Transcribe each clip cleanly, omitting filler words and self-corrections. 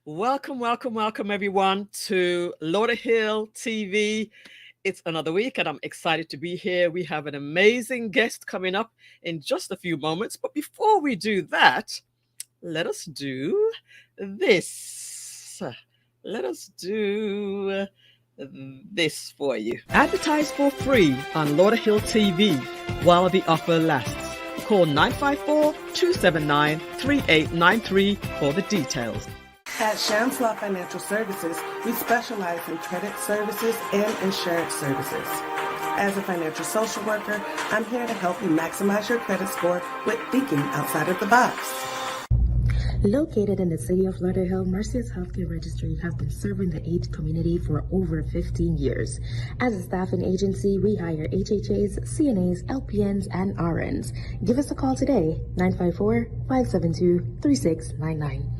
Welcome, welcome, welcome everyone to Lauderhill TV. It's another week and I'm excited to be here. We have an amazing guest coming up in just a few moments. But before we do that, let us do this. Let us do this for you. Advertise for free on Lauderhill TV while the offer lasts. Call 954-279-3893 for the details. At Shamslaw Financial Services, we specialize in credit services and insurance services. As a financial social worker, I'm here to help you maximize your credit score with thinking outside of the box. Located in the city of Lauderhill, Mercy's Healthcare Registry has been serving the AIDS community for over 15 years. As a staffing agency, we hire HHAs, CNAs, LPNs, and RNs. Give us a call today, 954-572-3699.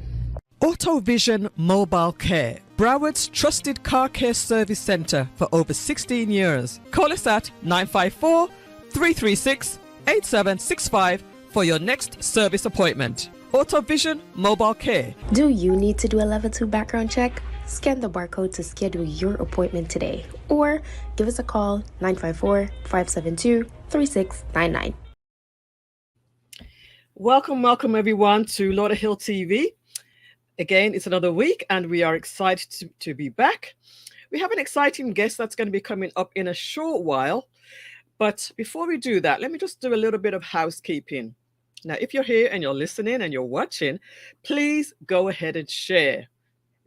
AutoVision Mobile Care, Broward's trusted car care service centre for over 16 years. Call us at 954-336-8765 for your next service appointment. AutoVision Mobile Care. Do you need to do a level 2 background check? Scan the barcode to schedule your appointment today. Or give us a call, 954-572-3699. Welcome, welcome everyone to Lauderhill TV. Again, it's another week and we are excited to be back. We have an exciting guest that's going to be coming up in a short while. But before we do that, let me just do a little bit of housekeeping. Now, if you're here and you're listening and you're watching, please go ahead and share.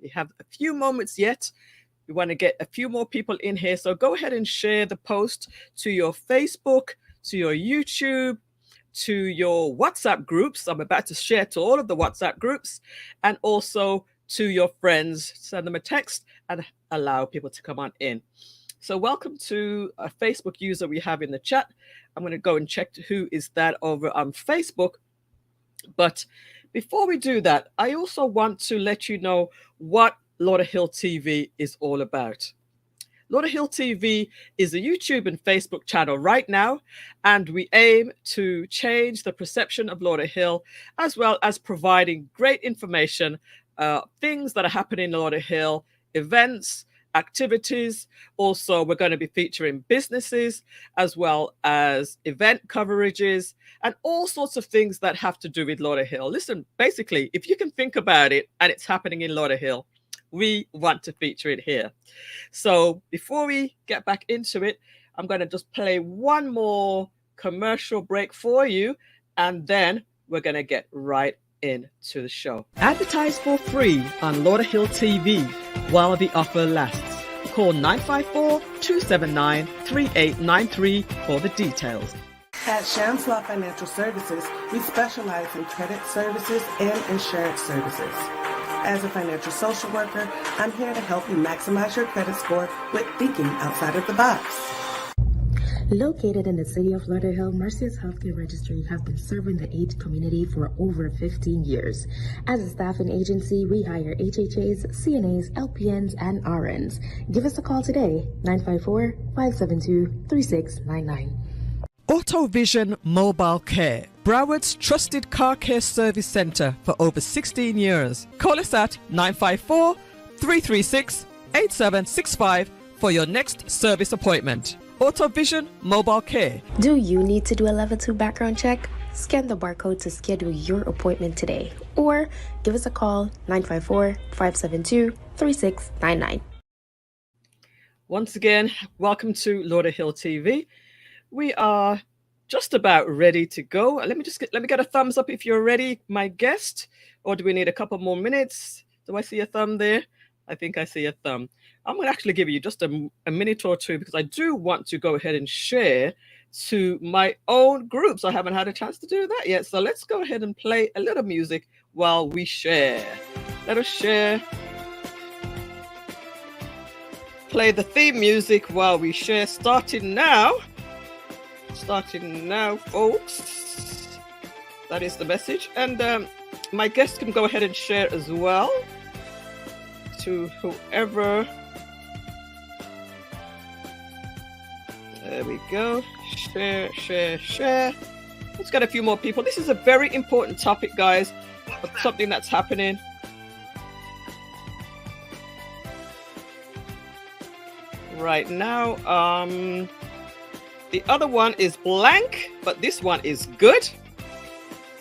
We have a few moments yet. We want to get a few more people in here. So go ahead and share the post to your Facebook, to your YouTube, to your WhatsApp groups. I'm about to share to all of the WhatsApp groups and also to your friends. Send them a text and allow people to come on in. So welcome to a Facebook user we have in the chat. I'm going to go and check who is that over on Facebook. But before we do that, I also want to let you know what Lauderhill TV is all about. Lauderhill TV is a YouTube and Facebook channel right now, and we aim to change the perception of Lauderhill as well as providing great information, things that are happening in Lauderhill, events, activities. Also, we're going to be featuring businesses as well as event coverages and all sorts of things that have to do with Lauderhill. Listen, basically, if you can think about it and it's happening in Lauderhill, we want to feature it here. So before we get back into it, I'm going to just play one more commercial break for you, and then we're going to get right into the show. Advertise for free on Lauderhill TV while the offer lasts. Call 954-279-3893 for the details. At Shamslaw Financial Services, we specialize in credit services and insurance services. As a financial social worker, I'm here to help you maximize your credit score with thinking outside of the box. Located in the city of Lauderhill, Mercy's Healthcare Registry has been serving the AIDS community for over 15 years. As a staffing agency, we hire HHAs, CNAs, LPNs, and RNs. Give us a call today, 954-572-3699. AutoVision Mobile Care, Broward's trusted car care service centre for over 16 years. Call us at 954-336-8765 for your next service appointment. AutoVision Mobile Care. Do you need to do a level 2 background check? Scan the barcode to schedule your appointment today. Or give us a call, 954-572-3699. Once again, welcome to Lauderhill TV. We are just about ready to go. Let me get a thumbs up if you're ready, my guest, or do we need a couple more minutes? Do I see a thumb there? I think I see a thumb. I'm going to actually give you just a minute or two because I do want to go ahead and share to my own groups. I haven't had a chance to do that yet. So let's go ahead and play a little music while we share. Let us share. Play the theme music while we share. Starting now, folks. That is the message. And my guests can go ahead and share as well to whoever. There we go. Share. Let's get a few more people. This is a very important topic, guys, of something that's happening right now. The other one is blank, but this one is good.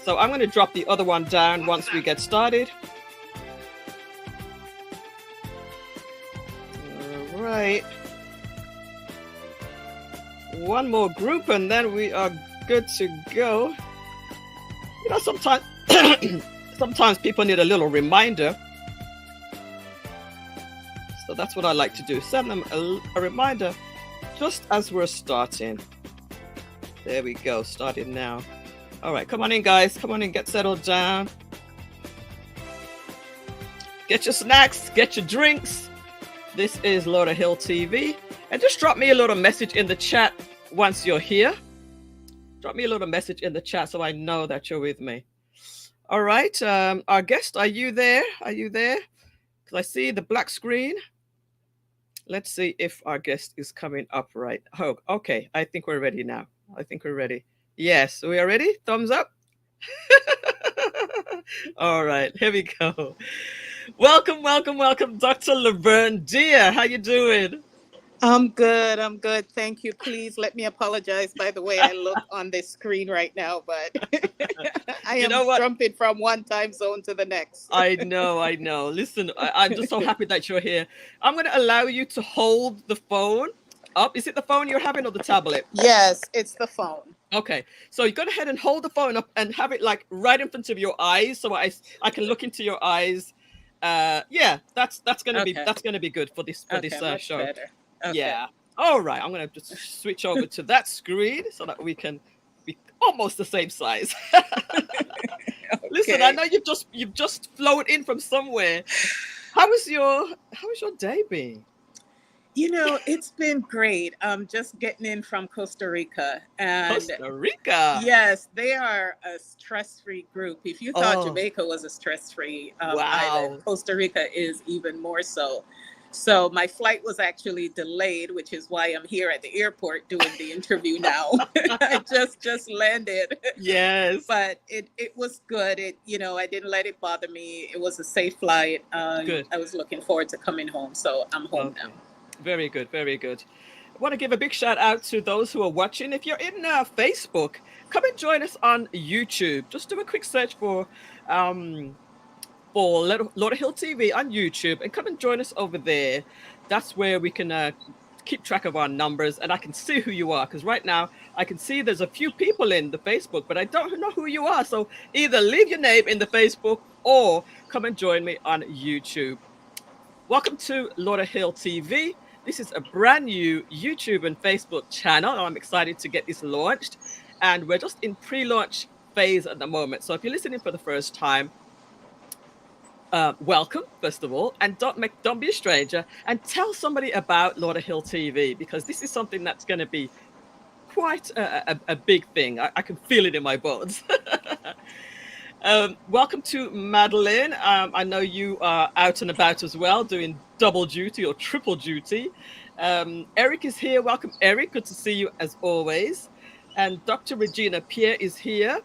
So I'm going to drop the other one down once we get started. All right. One more group and then we are good to go. You know, sometimes sometimes people need a little reminder. So that's what I like to do. Send them a reminder just as we're starting. There we go, starting now. All right, come on in, guys. Come on in, get settled down. Get your snacks, get your drinks. This is Lauderhill TV. And just drop me a little message in the chat once you're here. Drop me a little message in the chat so I know that you're with me. All right, our guest, are you there? Are you there? Because I see the black screen. Let's see if our guest is coming up right. Oh, okay. I think we're ready now. I think we're ready. Yes, we are ready. Thumbs up. All right, here we go. Welcome, welcome, welcome, Dr. Lavern Deer. How you doing? I'm good. I'm good. Thank you. Please let me apologize by the way I look on this screen right now, but I am jumping from one time zone to the next. I know. Listen, I'm just so happy that you're here. I'm going to allow you to hold the phone up. Is it the phone you're having or the tablet? Yes, it's the phone. Okay, so you go ahead and hold the phone up and have it like right in front of your eyes, so I can look into your eyes. Yeah, that's gonna be good for this show. Better. Okay. Yeah. All right, I'm gonna just switch over to that screen so that we can be almost the same size. Okay. Listen, I know you've just flown in from somewhere. How was your day been? You know, it's been great. Just getting in from Costa Rica. And Costa Rica? Yes, they are a stress-free group. If you thought Jamaica was a stress-free island, Costa Rica is even more so. So my flight was actually delayed, which is why I'm here at the airport doing the interview now. I just landed. Yes. But it was good. I didn't let it bother me. It was a safe flight. Good. I was looking forward to coming home. So I'm home now. Very good, very good. I want to give a big shout out to those who are watching. If you're in Facebook, come and join us on YouTube. Just do a quick search for Lauderhill TV on YouTube and come and join us over there. That's where we can keep track of our numbers and I can see who you are. Because right now I can see there's a few people in the Facebook, but I don't know who you are. So either leave your name in the Facebook or come and join me on YouTube. Welcome to Lauderhill TV. This is a brand new YouTube and Facebook channel. I'm excited to get this launched. And we're just in pre-launch phase at the moment. So if you're listening for the first time, welcome, first of all. And don't be a stranger. And tell somebody about Lauderhill TV, because this is something that's going to be quite a big thing. I can feel it in my bones. Welcome to Madeline. I know you are out and about as well, doing double duty or triple duty. Eric is here. Welcome, Eric. Good to see you as always. And Dr. Regina Pierre is here.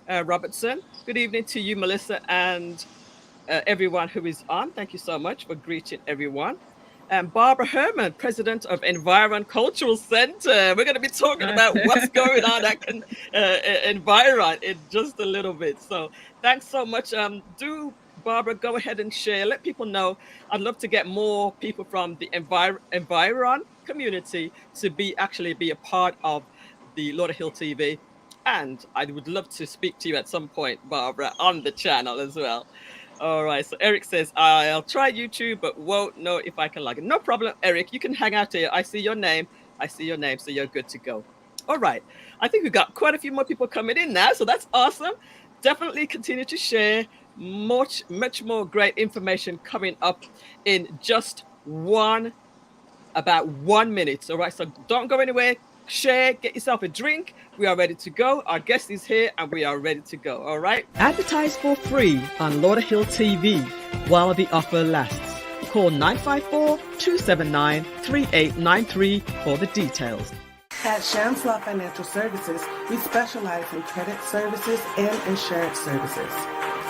Robertson. Good evening to you, Millissa, and everyone who is on. Thank you so much for greeting everyone. And Barbara Herman, president of Environ Cultural Center. We're going to be talking about what's going on at Environ in just a little bit. So thanks so much. Do, Barbara, go ahead and share. Let people know. I'd love to get more people from the Environ community to be a part of the Lauderhill TV. And I would love to speak to you at some point, Barbara, on the channel as well. All right, so Eric says, I'll try YouTube, but won't know if I can log in. No problem, Eric. You can hang out here. I see your name, so you're good to go. All right. I think we've got quite a few more people coming in now, so that's awesome. Definitely continue to share. Much more great information coming up in just about 1 minute. All right, so don't go anywhere. Share, get yourself a drink. We are ready to go. Our guest is here and we are ready to go. All right. Advertise for free on Lauderhill TV while the offer lasts. Call 954-279-3893 for the details. At Shamslaw Financial Services, we specialize in credit services and insurance services.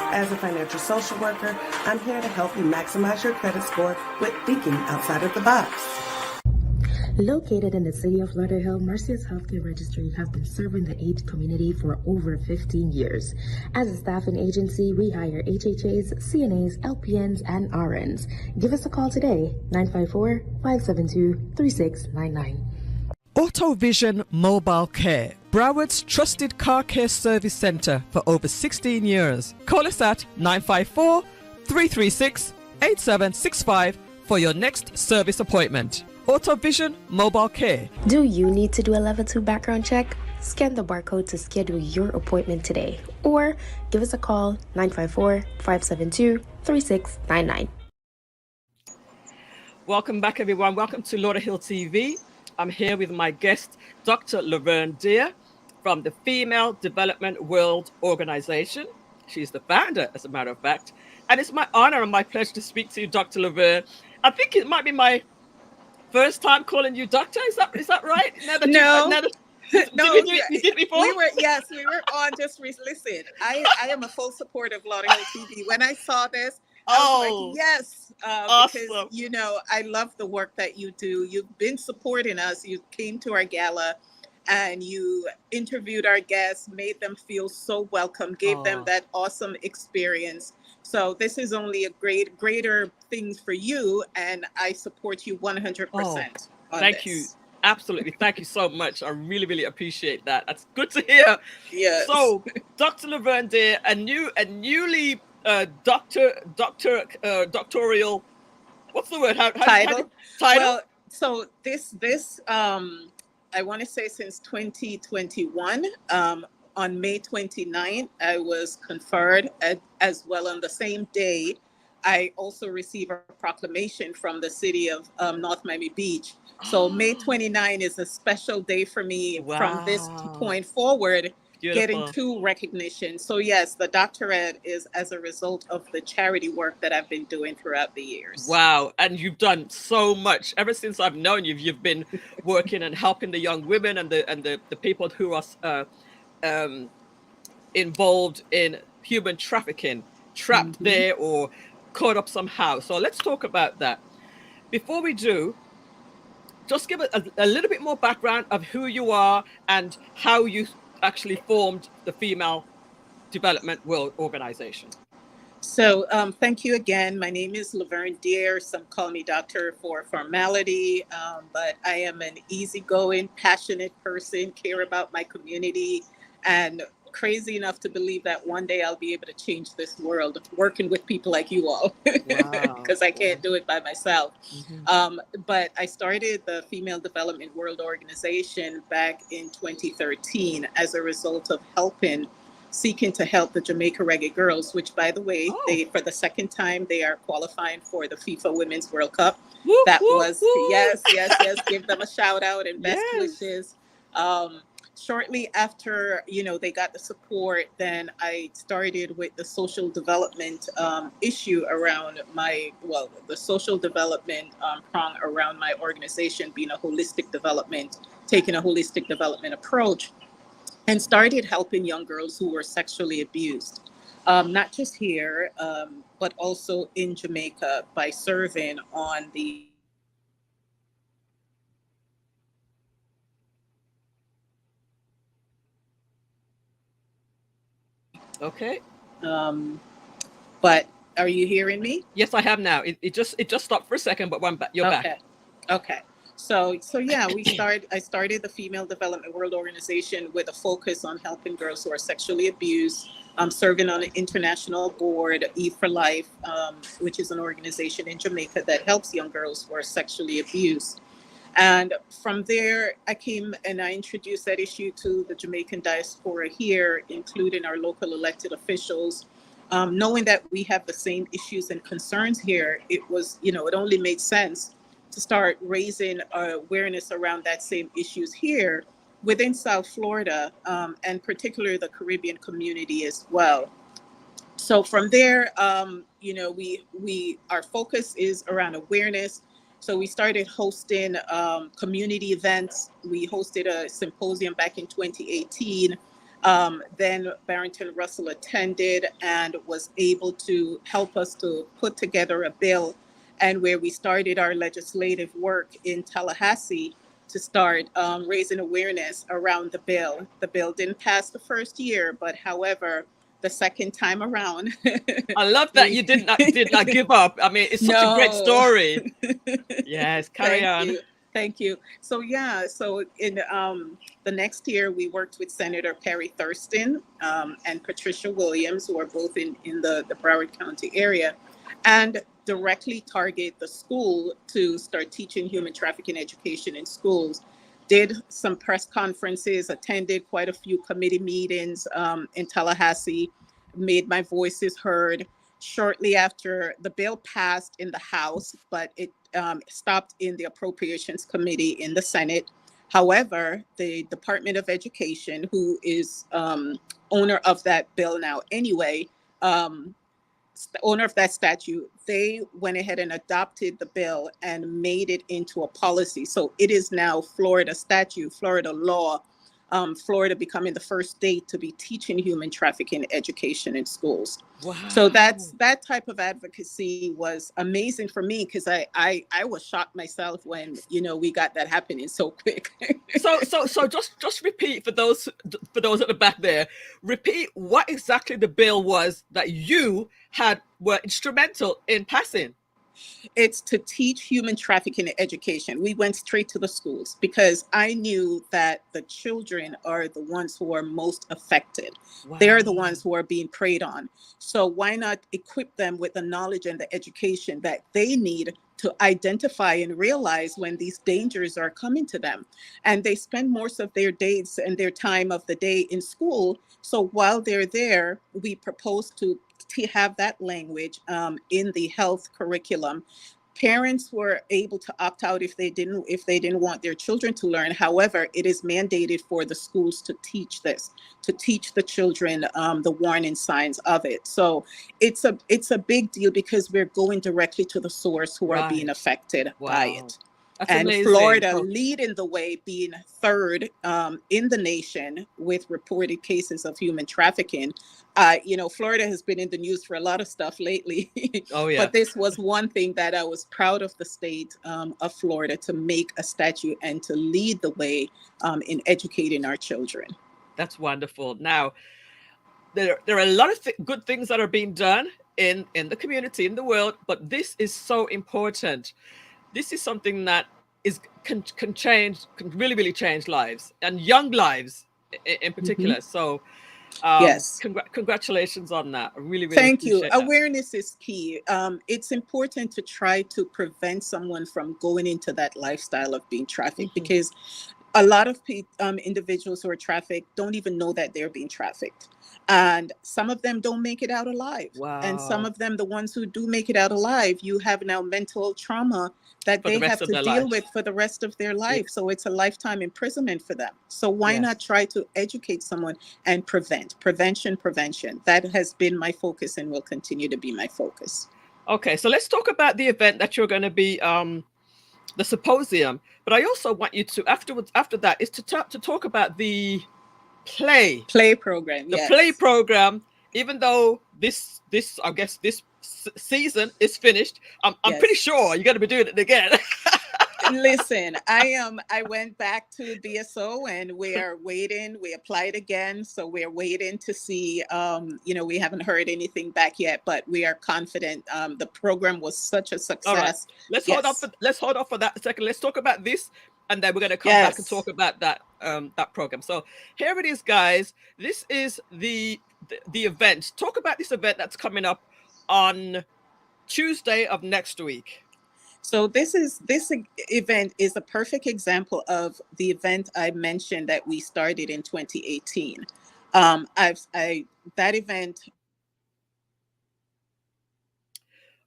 As a financial social worker, I'm here to help you maximize your credit score with thinking outside of the box. Located in the city of Lauderhill, Marcia's Healthcare Registry have been serving the AIDS community for over 15 years. As a staffing agency, we hire HHAs, CNAs, LPNs, and RNs. Give us a call today, 954-572-3699. AutoVision Mobile Care, Broward's trusted car care service centre for over 16 years. Call us at 954-336-8765 for your next service appointment. AutoVision Mobile Care. Do you need to do a level 2 background check? Scan the barcode to schedule your appointment today, or give us a call, 954-572-3699. Welcome back, everyone. Welcome to Lauderhill TV. I'm here with my guest, Dr. Lavern Deer from the Female Development World Organization. She's the founder, as a matter of fact. And it's my honor and my pleasure to speak to you, Dr. Lavern. I think it might be my first time calling you doctor. Is that right? No. No, you did before? We were on. Just listen. I am a full supporter of Lauderhill TV. When I saw this, I was like, yes, awesome. Because I love the work that you do. You've been supporting us. You came to our gala, and you interviewed our guests, made them feel so welcome, gave them that awesome experience. So this is only a greater thing for you, and I support you 100%. Thank you. Absolutely. Thank you so much. I really, really appreciate that. That's good to hear. Yes. So, Dr. Lavern Deer, a newly doctoral, what's the word? Title? Well, so this I want to say since 2021, on May 29th, I was conferred as well. On the same day, I also received a proclamation from the city of North Miami Beach. So May 29 is a special day for me. Wow. From this point forward. Beautiful. Getting to recognition. So yes, the doctorate is as a result of the charity work that I've been doing throughout the years. Wow. And you've done so much. Ever since I've known you, you've been working and helping the young women and the people who are involved in human trafficking, trapped there or caught up somehow. So let's talk about that. Before we do, just give a little bit more background of who you are and how you actually formed the Female Development World Organization. So thank you again. My name is Lavern Deer. Some call me doctor for formality, but I am an easygoing, passionate person, care about my community, and crazy enough to believe that one day I'll be able to change this world working with people like you all, because I can't do it by myself. But I started the Female Development World Organization back in 2013 as a result of seeking to help the Jamaica Reggae Girls, which, by the way, they, for the second time, they are qualifying for the FIFA Women's World Cup. Yes, give them a shout out and best wishes. Shortly after, they got the support, then I started with the social development issue around the social development prong around my organization being taking a holistic development approach, and started helping young girls who were sexually abused, not just here, but also in Jamaica by serving on the Okay. But are you hearing me? Yes, I have now. It just stopped for a second, but you're back. Okay. So yeah, I started the Female Development World Organization with a focus on helping girls who are sexually abused. I'm serving on an international board, E for Life, which is an organization in Jamaica that helps young girls who are sexually abused. And from there, I came and I introduced that issue to the Jamaican diaspora here, including our local elected officials. Knowing that we have the same issues and concerns here, it only made sense to start raising awareness around that same issues here within South Florida, and particularly the Caribbean community as well. So from there, our focus is around awareness. So we started hosting community events. We hosted a symposium back in 2018. Then Barrington Russell attended and was able to help us to put together a bill, and where we started our legislative work in Tallahassee to start raising awareness around the bill. The bill didn't pass the first year, but however, the second time around. I love that you did not give up. I mean, it's such a great story. Yes, carry on. Thank you. So yeah, so in the next year, we worked with Senator Perry Thurston and Patricia Williams, who are both in the Broward County area, and directly target the school to start teaching human trafficking education in schools. Did some press conferences, attended quite a few committee meetings in Tallahassee, made my voices heard. Shortly after, the bill passed in the House, but it stopped in the Appropriations Committee in the Senate. However, the Department of Education, who is owner of that bill now anyway, owner of that statute, they went ahead and adopted the bill and made it into a policy. So it is now Florida statute, Florida law, Florida becoming the first state to be teaching human trafficking education in schools. Wow. So that type of advocacy was amazing for me, because I was shocked myself when, you know, we got that happening so quick. So just repeat for those at the back there. Repeat what exactly the bill was that you were instrumental in passing. It's to teach human trafficking education. We went straight to the schools because I knew that the children are the ones who are most affected. Wow. They're the ones who are being preyed on. So why not equip them with the knowledge and the education that they need to identify and realize when these dangers are coming to them? And they spend most of their days and their time of the day in school. So while they're there, we propose to have that language in the health curriculum. Parents were able to opt out if they didn't want their children to learn. However, it is mandated for the schools to teach this, to teach the children the warning signs of it. So it's a big deal because we're going directly to the source who are being affected by it. That's and amazing. Florida leading the way, being third in the nation with reported cases of human trafficking. You know, Florida has been in the news for a lot of stuff lately. Oh, yeah. But this was one thing that I was proud of the state of Florida to make a statute and to lead the way in educating our children. That's wonderful. Now, there are a lot of good things that are being done in the community, in the world, but this is so important. This is something that can really change lives, and young lives in particular. Mm-hmm. So yes, congratulations on that. I really thank you. Awareness is key. It's important to try to prevent someone from going into that lifestyle of being trafficked, mm-hmm. because a lot of individuals who are trafficked don't even know that they're being trafficked. And some of them don't make it out alive. Wow. And some of them, the ones who do make it out alive, you have now mental trauma that they have to deal with for the rest of their life. Yeah. So it's a lifetime imprisonment for them. So why not try to educate someone and prevention. That has been my focus and will continue to be my focus. Okay, so let's talk about the event that you're going to be, the symposium. But I also want you to, after that, is to talk about the play program. The play program, even though this I guess this season is finished, I'm pretty sure you're going to be doing it again. Listen, I went back to DSO and we are waiting. We applied again, so we're waiting to see. We haven't heard anything back yet, but we are confident. The program was such a success. All right. Let's hold off for that a second. Let's talk about this, and then we're going to come back and talk about that program. So here it is, guys. This is the event. Talk about this event that's coming up on Tuesday of next week. So this event is a perfect example of the event I mentioned that we started in 2018. That event.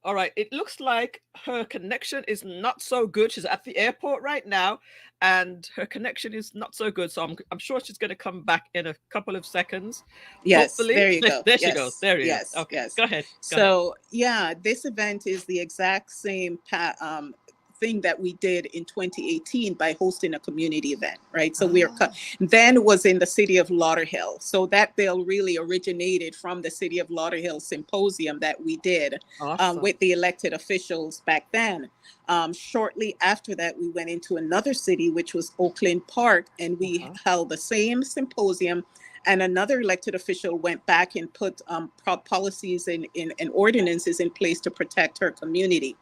All right. It looks like her connection is not so good. She's at the airport right now, and her connection is not so good. So I'm sure she's going to come back in a couple of seconds. Yes, hopefully. There you go. There she goes. There you go. Okay, yes. Go ahead. So yeah, this event is the exact same thing that we did in 2018 by hosting a community event, right? So then was in the city of Lauderhill. So that bill really originated from the city of Lauderhill symposium that we did with the elected officials back then. Shortly after that, we went into another city, which was Oakland Park, and we held the same symposium. And another elected official went back and put policies and ordinances in place to protect her community.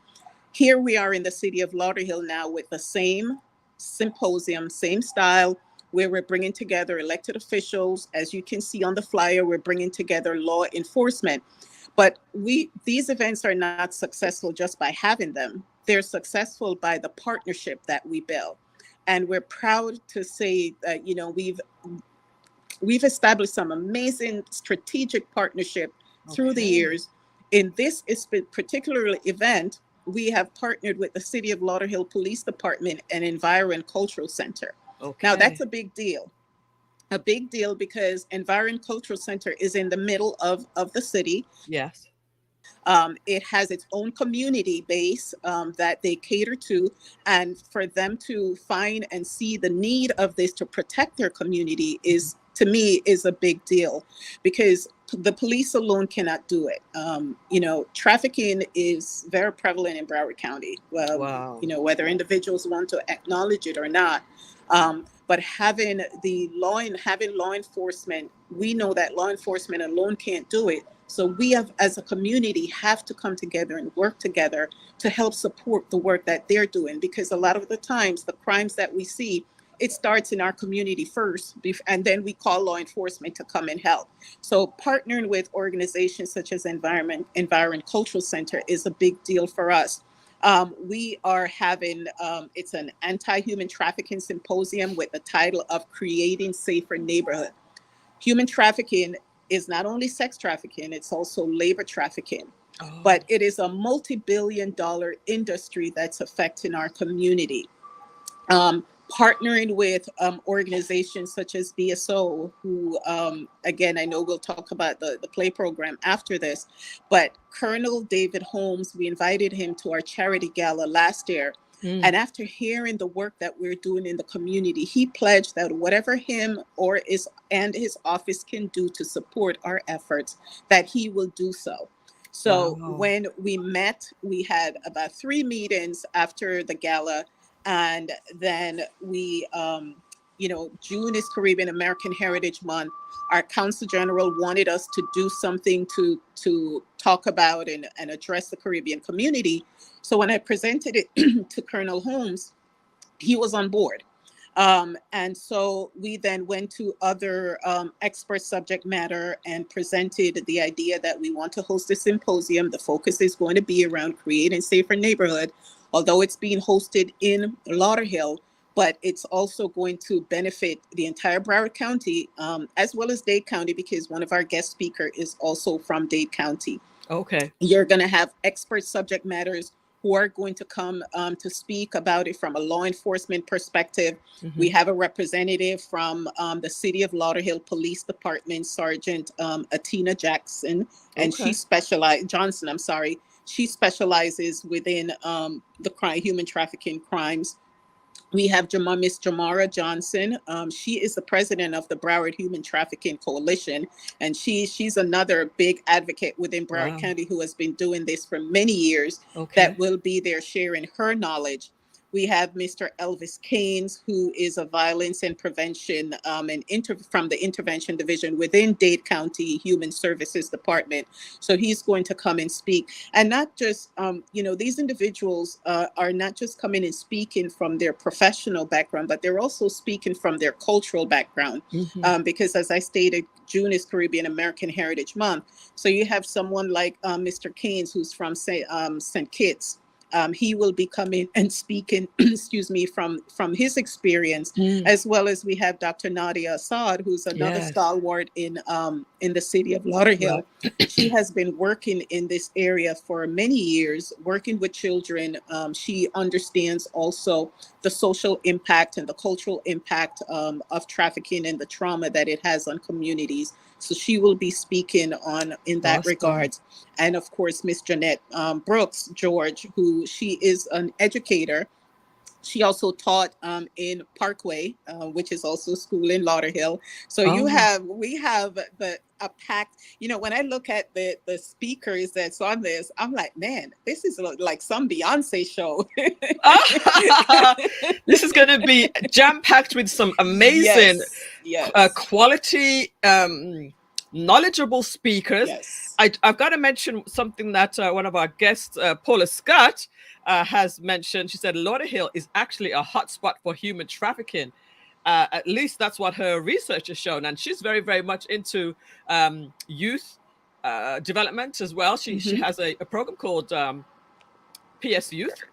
Here we are in the city of Lauderhill now with the same symposium, same style, where we're bringing together elected officials. As you can see on the flyer, we're bringing together law enforcement. But these events are not successful just by having them. They're successful by the partnership that we build. And we're proud to say that, you know, we've established some amazing strategic partnership through the years. In this particular event, we have partnered with the City of Lauderhill Police Department and Environ Cultural Center. Now, that's a big deal. A big deal because Environ Cultural Center is in the middle of the city. Yes. It has its own community base that they cater to. And for them to find and see the need of this to protect their community is, to me, is a big deal, because the police alone cannot do it. You know, trafficking is very prevalent in Broward County. You know, whether individuals want to acknowledge it or not. But having law enforcement, we know that law enforcement alone can't do it. So we have, as a community, have to come together and work together to help support the work that they're doing. Because a lot of the times, the crimes that we see, it starts in our community first, and then we call law enforcement to come and help. So partnering with organizations such as Environ Cultural Center is a big deal for us. We are having, it's an anti-human trafficking symposium with the title of Creating Safer Neighborhood. Human trafficking is not only sex trafficking, it's also labor trafficking. But it is a multi-billion-dollar industry that's affecting our community. Partnering with organizations such as BSO, who, again, I know we'll talk about the play program after this, but Colonel David Holmes, we invited him to our charity gala last year. And after hearing the work that we're doing in the community, he pledged that whatever him and his office can do to support our efforts, that he will do so. So when we met, we had about 3 meetings after the gala. And then we, you know, June is Caribbean American Heritage Month. Our Council General wanted us to do something to talk about and address the Caribbean community. So when I presented it to Colonel Holmes, he was on board. And so we then went to other expert subject matter and presented the idea that we want to host a symposium. The focus is going to be around creating safer neighborhood, although it's being hosted in Lauderhill, but it's also going to benefit the entire Broward County, as well as Dade County, because one of our guest speakers is also from Dade County. Okay. You're going to have expert subject matters who are going to come to speak about it from a law enforcement perspective. We have a representative from the City of Lauderhill Police Department, Sergeant Atina Jackson, and she specializes within the human trafficking crimes. We have Miss Jamara Johnson. She is the president of the Broward Human Trafficking Coalition, and she's another big advocate within Broward County who has been doing this for many years. That will be there sharing her knowledge. We have Mr. Elvis Keynes, who is a violence and prevention from the intervention division within Dade County Human Services Department. So he's going to come and speak. And not just, you know, these individuals are not just coming and speaking from their professional background, but they're also speaking from their cultural background. Because as I stated, June is Caribbean American Heritage Month. So you have someone like Mr. Keynes, who's from St. Kitts. He will be coming and speaking, from his experience, as well as we have Dr. Nadia Assad, who's another stalwart in the city of Lauderhill. She has been working in this area for many years, working with children. She understands also the social impact and the cultural impact of trafficking and the trauma that it has on communities. So she will be speaking on in that regard. And of course, Miss Jeanette Brooks George, who she is an educator. She also taught in Parkway, which is also a school in Lauderhill. So we have a packed, when I look at the speakers that's on this, I'm like, man, this is like some Beyonce show. This is going to be jam-packed with some amazing quality, knowledgeable speakers. Yes. I've got to mention something that one of our guests, Paula Scott, has mentioned. She said Lauderhill is actually a hotspot for human trafficking. At least that's what her research has shown. And she's very, very much into youth development as well. She has a program called PS Youth.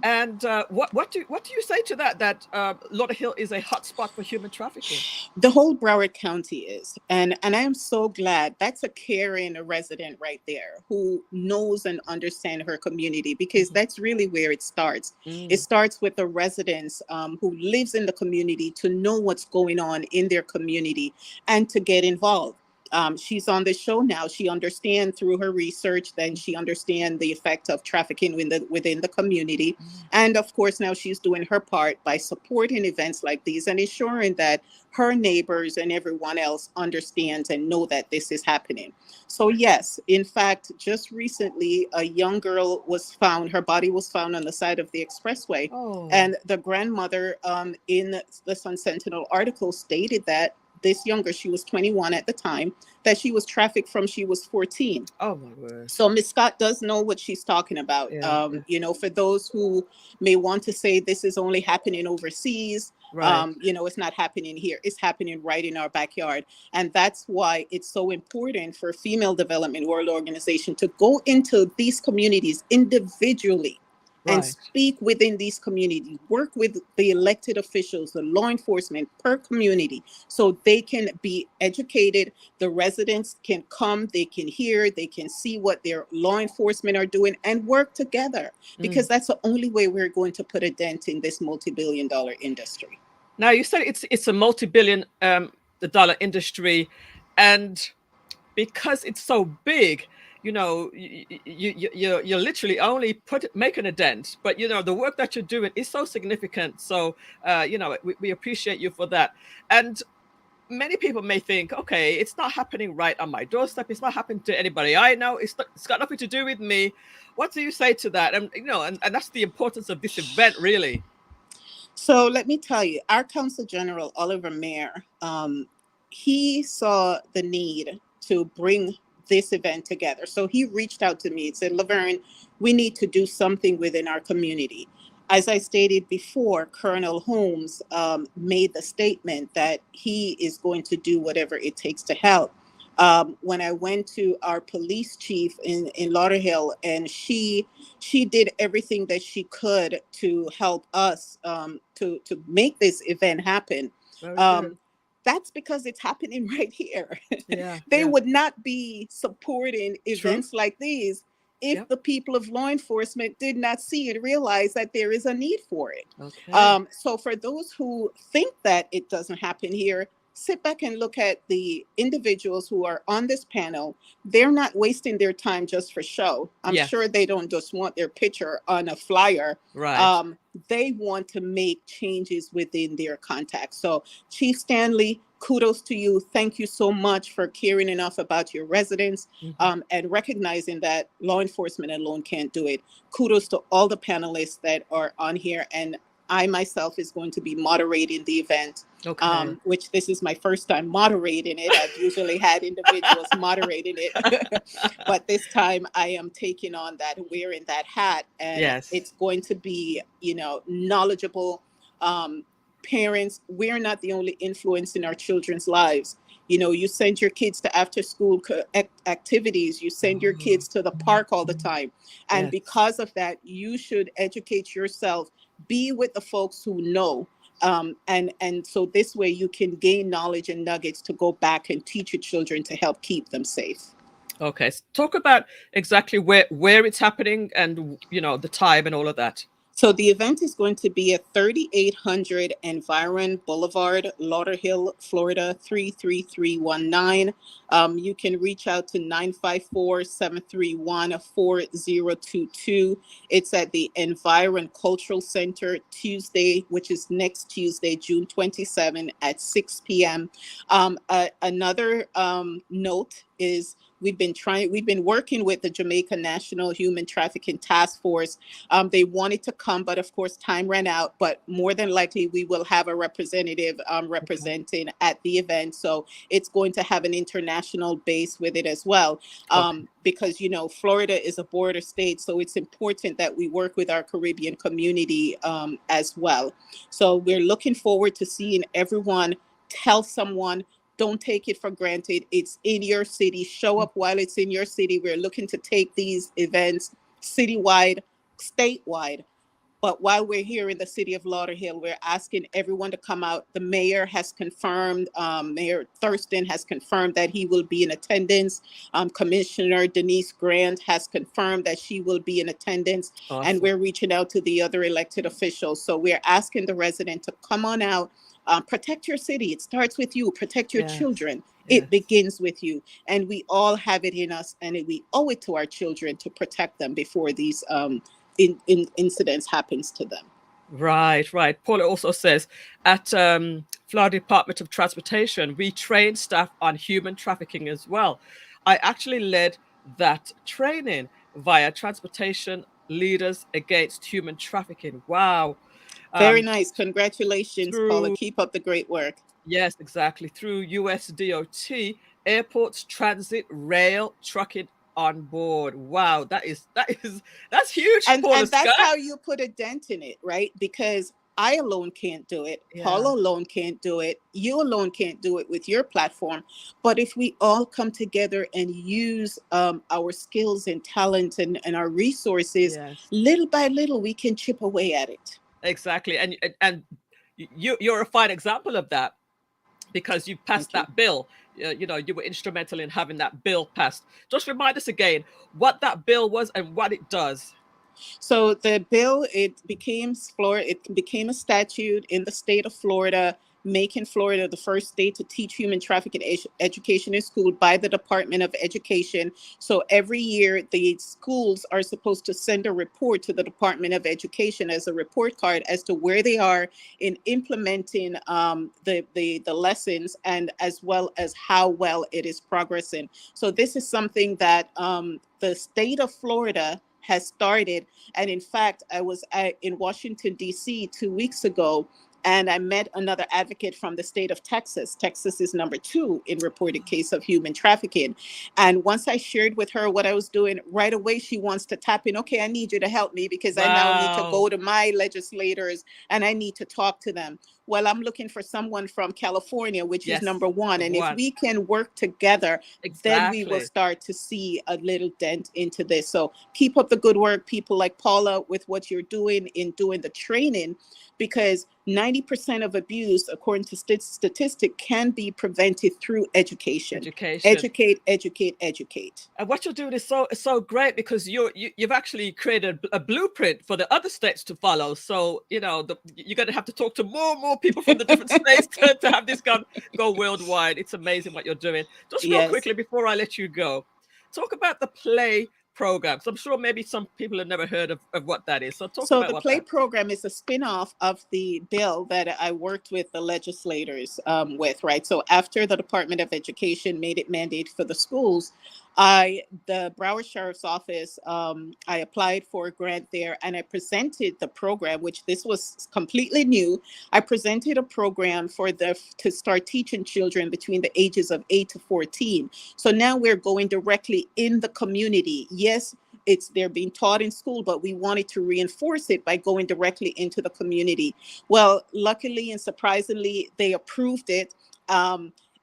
And what do you say to that Lauderhill is a hotspot for human trafficking? The whole Broward County is, and I am so glad. That's a caring resident right there who knows and understands her community, because that's really where it starts. It starts with the residents who lives in the community to know what's going on in their community and to get involved. She's on the show now. She understands through her research, then she understands the effect of trafficking within the community. And of course, now she's doing her part by supporting events like these and ensuring that her neighbors and everyone else understands and know that this is happening. So yes, in fact, just recently, a young girl was found, her body was found on the side of the expressway. And the grandmother in the Sun Sentinel article stated that this younger, she was 21 at the time, that she was trafficked from she was 14. Oh my word. So Miss Scott does know what she's talking about. For those who may want to say this is only happening overseas, it's not happening here. It's happening right in our backyard. And that's why it's so important for Female Development World Organization to go into these communities individually and speak within these communities, work with the elected officials, the law enforcement per community, so they can be educated. The residents can come, they can hear, they can see what their law enforcement are doing and work together, because that's the only way we're going to put a dent in this multi-billion-dollar industry. Now, you said it's a multi-billion dollar industry, and because it's so big, you're literally only making a dent, but the work that you're doing is so significant. So we appreciate you for that. And many people may think, okay, it's not happening right on my doorstep, it's not happening to anybody I know, it's got nothing to do with me. What do you say to that? And and that's the importance of this event, really. So let me tell you, our Council General Oliver Mayer, he saw the need to bring this event together. So he reached out to me and said, Lavern, we need to do something within our community. As I stated before, Colonel Holmes made the statement that he is going to do whatever it takes to help. When I went to our police chief in Lauderhill, and she did everything that she could to help us to make this event happen. That's because it's happening right here. They would not be supporting events like these if the people of law enforcement did not see and realize that there is a need for it. So for those who think that it doesn't happen here, sit back and look at the individuals who are on this panel. They're not wasting their time just for show. I'm sure they don't just want their picture on a flyer. They want to make changes within their contacts. So Chief Stanley, kudos to you. Thank you so much for caring enough about your residents and recognizing that law enforcement alone can't do it. Kudos to all the panelists that are on here. And I myself is going to be moderating the event, which this is my first time moderating it. I've usually had individuals moderating it, but this time I am taking on that, wearing that hat, and it's going to be, knowledgeable parents. We're not the only influence in our children's lives. You send your kids to after school activities, you send your kids to the park all the time. And because of that, you should educate yourself, be with the folks who know. And so this way you can gain knowledge and nuggets to go back and teach your children to help keep them safe. Okay, so talk about exactly where it's happening and, the time and all of that. So the event is going to be at 3800 Environ Boulevard, Lauderhill, Florida, 33319. You can reach out to 954-731-4022. It's at the Environ Cultural Center, Tuesday, which is next Tuesday, June 27 at 6 p.m. Another note is we've been working with the Jamaica National Human Trafficking Task Force. They wanted to come, but of course time ran out, but more than likely we will have a representative representing at the event. So it's going to have an international base with it as well. Because, you know, Florida is a border state, so it's important that we work with our Caribbean community as well. So we're looking forward to seeing everyone. Tell someone. Don't take it for granted. It's in your city. Show up while it's in your city. We're looking to take these events citywide, statewide. But while we're here in the city of Lauderhill, we're asking everyone to come out. The mayor has confirmed, Mayor Thurston has confirmed that he will be in attendance. Commissioner Denise Grant has confirmed that she will be in attendance. Awesome. And we're reaching out to the other elected officials. So we're asking the resident to come on out. Protect your city. It starts with you. Protect your children. Yes. It begins with you. And we all have it in us, and we owe it to our children to protect them before these incidents happens to them. Right. Paula also says at Florida Department of Transportation, we train staff on human trafficking as well. I actually led that training via Transportation Leaders Against Human Trafficking. Wow. Very nice. Congratulations, Paula. Keep up the great work. Yes, exactly. Through USDOT, airports, transit, rail, trucking on board. Wow, that's huge. And that's how you put a dent in it, right? Because I alone can't do it. Yeah. Paula alone can't do it. You alone can't do it with your platform. But if we all come together and use our skills and talent and our resources, little by little, we can chip away at it. Exactly. And you're a fine example of that, because you passed that bill. You know, you were instrumental in having that bill passed. Just remind us again what that bill was and what it does. So the bill, it became a statute in the state of Florida, making Florida the first state to teach human trafficking education in school by the Department of Education. So every year, the schools are supposed to send a report to the Department of Education as a report card as to where they are in implementing the lessons, and as well as how well it is progressing. So this is something that the state of Florida has started. And in fact, I was in Washington, D.C. 2 weeks ago, and I met another advocate from the state of Texas. Texas is number 2 in reported case of human trafficking. And once I shared with her what I was doing, right away, she wants to tap in. Okay, I need you to help me, because I now need to go to my legislators and I need to talk to them. Well, I'm looking for someone from California, which is number 1. And if we can work together, then we will start to see a little dent into this. So keep up the good work, people like Paula, with what you're doing in doing the training, because 90% of abuse, according to statistic, can be prevented through education. Educate. And what you're doing is so great, because you've actually created a blueprint for the other states to follow. So, you know, you're going to have to talk to more people from the different states to have this go worldwide. It's amazing what you're doing. Just real quickly before I let you go, talk about the play program. So I'm sure maybe some people have never heard of what that is. So the play program is a spin-off of the bill that I worked with the legislators with, right? So after the Department of Education made it mandate for the schools, the Broward Sheriff's Office, I applied for a grant there, and I presented the program, which this was completely new. I presented a program to start teaching children between the ages of 8 to 14. So now we're going directly in the community. Yes, they're being taught in school, but we wanted to reinforce it by going directly into the community. Well, luckily and surprisingly, they approved it.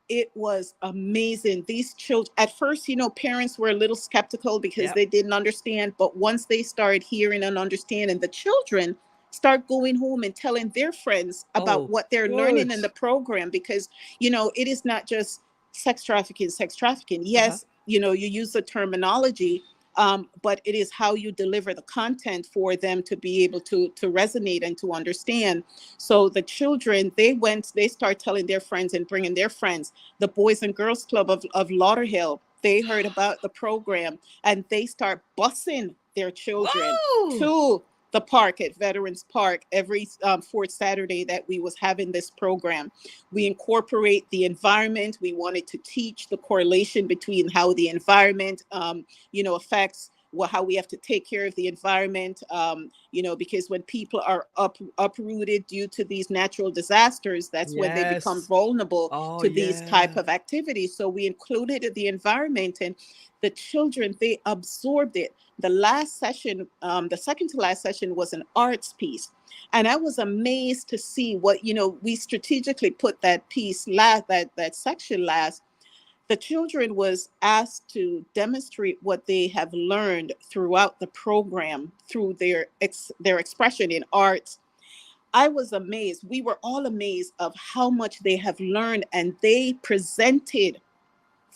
It was amazing. These children, at first, you know, parents were a little skeptical because they didn't understand. But once they started hearing and understanding, the children start going home and telling their friends about what they're learning in the program. Because, you know, it is not just sex trafficking. Yes, you know, you use the terminology, but it is how you deliver the content for them to be able to resonate and to understand. So the children, they start telling their friends and bringing their friends. The Boys and Girls Club of Lauderhill, they heard about the program and they start busing their children to the park at Veterans Park every fourth Saturday that we was having this program. We incorporate the environment. We wanted to teach the correlation between how the environment, affects how we have to take care of the environment, because when people are uprooted due to these natural disasters, that's when they become vulnerable to these type of activities. So we included the environment, and the children, they absorbed it. The last session, the second to last session, was an arts piece. And I was amazed to see what, we strategically put that piece last, that section last. The children was asked to demonstrate what they have learned throughout the program through their expression in arts. I was amazed. We were all amazed of how much they have learned, and they presented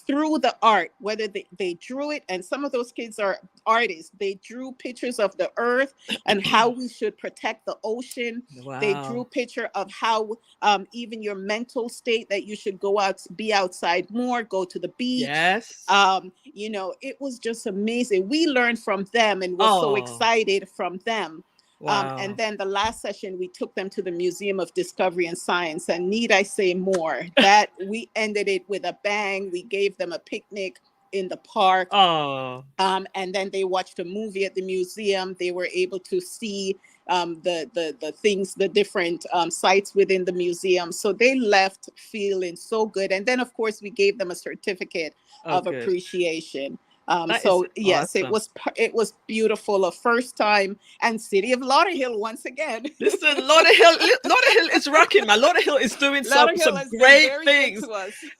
through the art, whether they drew it, and some of those kids are artists. They drew pictures of the earth and how we should protect the ocean. Wow. They drew picture of how even your mental state, that you should go out, be outside more, go to the beach. Yes. It was just amazing. We learned from them and was so excited from them. Wow. And then the last session, we took them to the Museum of Discovery and Science. And need I say more, that we ended it with a bang. We gave them a picnic in the park. And then they watched a movie at the museum. They were able to see the things, the different sites within the museum. So they left feeling so good. And then, of course, we gave them a certificate of appreciation. Yes, awesome. It was beautiful. A first time, and City of Lauderhill once again. Listen, Lauderhill is rocking, man. Lauderhill is doing some great things,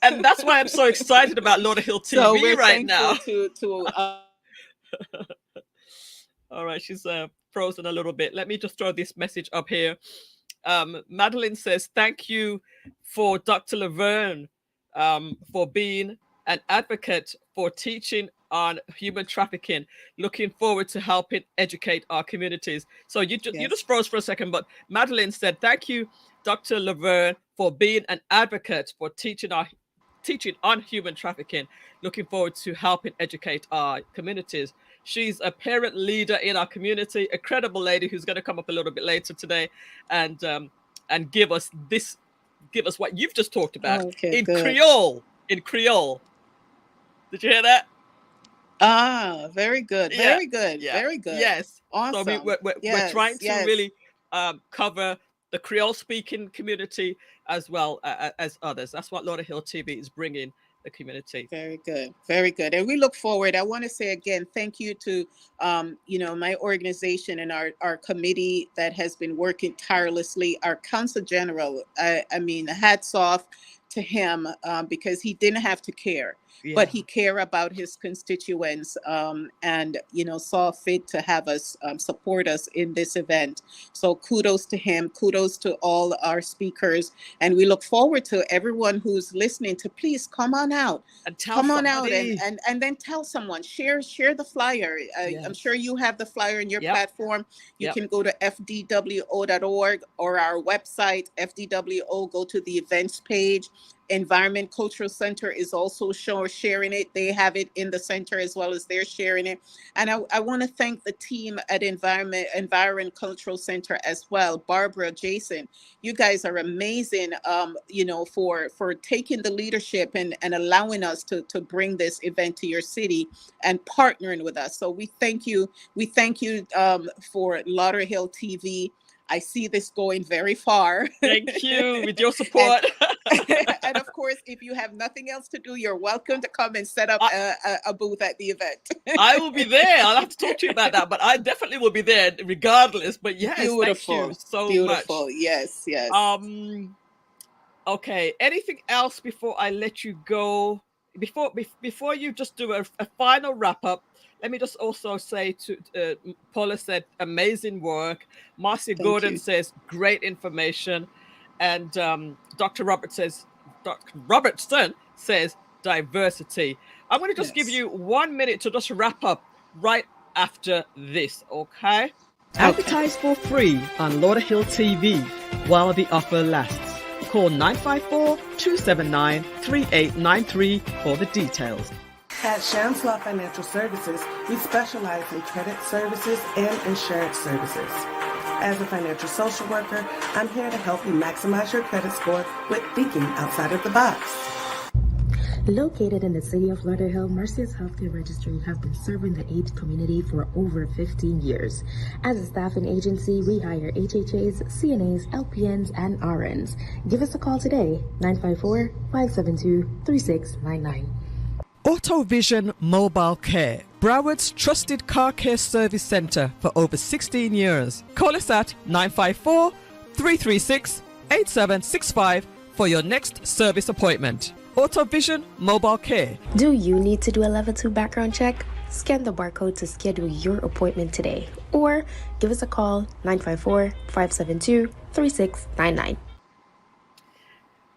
and that's why I'm so excited about Lauderhill TV so we're right now. All right, she's frozen a little bit. Let me just throw this message up here. Madeline says, "Thank you for Dr. Lavern for being an advocate for teaching on human trafficking. Looking forward to helping educate our communities." So you just froze for a second, but Madeline said, "Thank you, Dr. Lavern, for being an advocate for teaching on human trafficking. Looking forward to helping educate our communities." She's a parent leader in our community, a credible lady who's going to come up a little bit later today and give us what you've just talked about in Creole. In Creole. Did you hear that? Very good. Very good. Yeah. Very good. Yes. Awesome. So we're trying to really cover the Creole speaking community as well as others. That's what Lauderhill TV is bringing the community. Very good. Very good. And we look forward. I want to say again, thank you to, my organization and our committee that has been working tirelessly. Our Council General, hats off to him because he didn't have to care. Yeah. But he cared about his constituents and, saw fit to have us support us in this event. So kudos to him. Kudos to all our speakers. And we look forward to everyone who's listening to please come on out. And and then tell someone. Share the flyer. Yes. I'm sure you have the flyer in your platform. You can go to FDWO.org or our website, FDWO, go to the events page. Environment Cultural Center is also sharing it. They have it in the center as well as they're sharing it. And I want to thank the team at Environment Cultural Center as well. Barbara, Jason, you guys are amazing, for taking the leadership and allowing us to bring this event to your city and partnering with us. So we thank you. We thank you for Lauderhill TV. I see this going very far. Thank you with your support. And of course, if you have nothing else to do, you're welcome to come and set up a booth at the event. I will be there. I'll have to talk to you about that, but I definitely will be there regardless. But yes, beautiful. Thank you so Beautiful. much. Yes. Okay. Anything else before I let you go? Before you just do a final wrap up, let me just also say to Paula said, amazing work. Marcia Gordon says, great information. And Dr. Robertson says, diversity. I'm going to just give you 1 minute to just wrap up right after this, okay? Advertise for free on Lauderhill TV while the offer lasts. Call 954-279-3893 for the details. At Shamslaw Financial Services, we specialize in credit services and insurance services. As a financial social worker, I'm here to help you maximize your credit score with thinking outside of the box. Located in the city of Lauderhill, Marcia's Healthcare Registry have been serving the AIDS community for over 15 years. As a staffing agency, we hire HHAs, CNAs, LPNs, and RNs. Give us a call today, 954-572-3699. AutoVision Mobile Care, Broward's trusted car care service centre for over 16 years. Call us at 954-336-8765 for your next service appointment. AutoVision Mobile Care. Do you need to do a level 2 background check? Scan the barcode to schedule your appointment today. Or give us a call, 954-572-3699.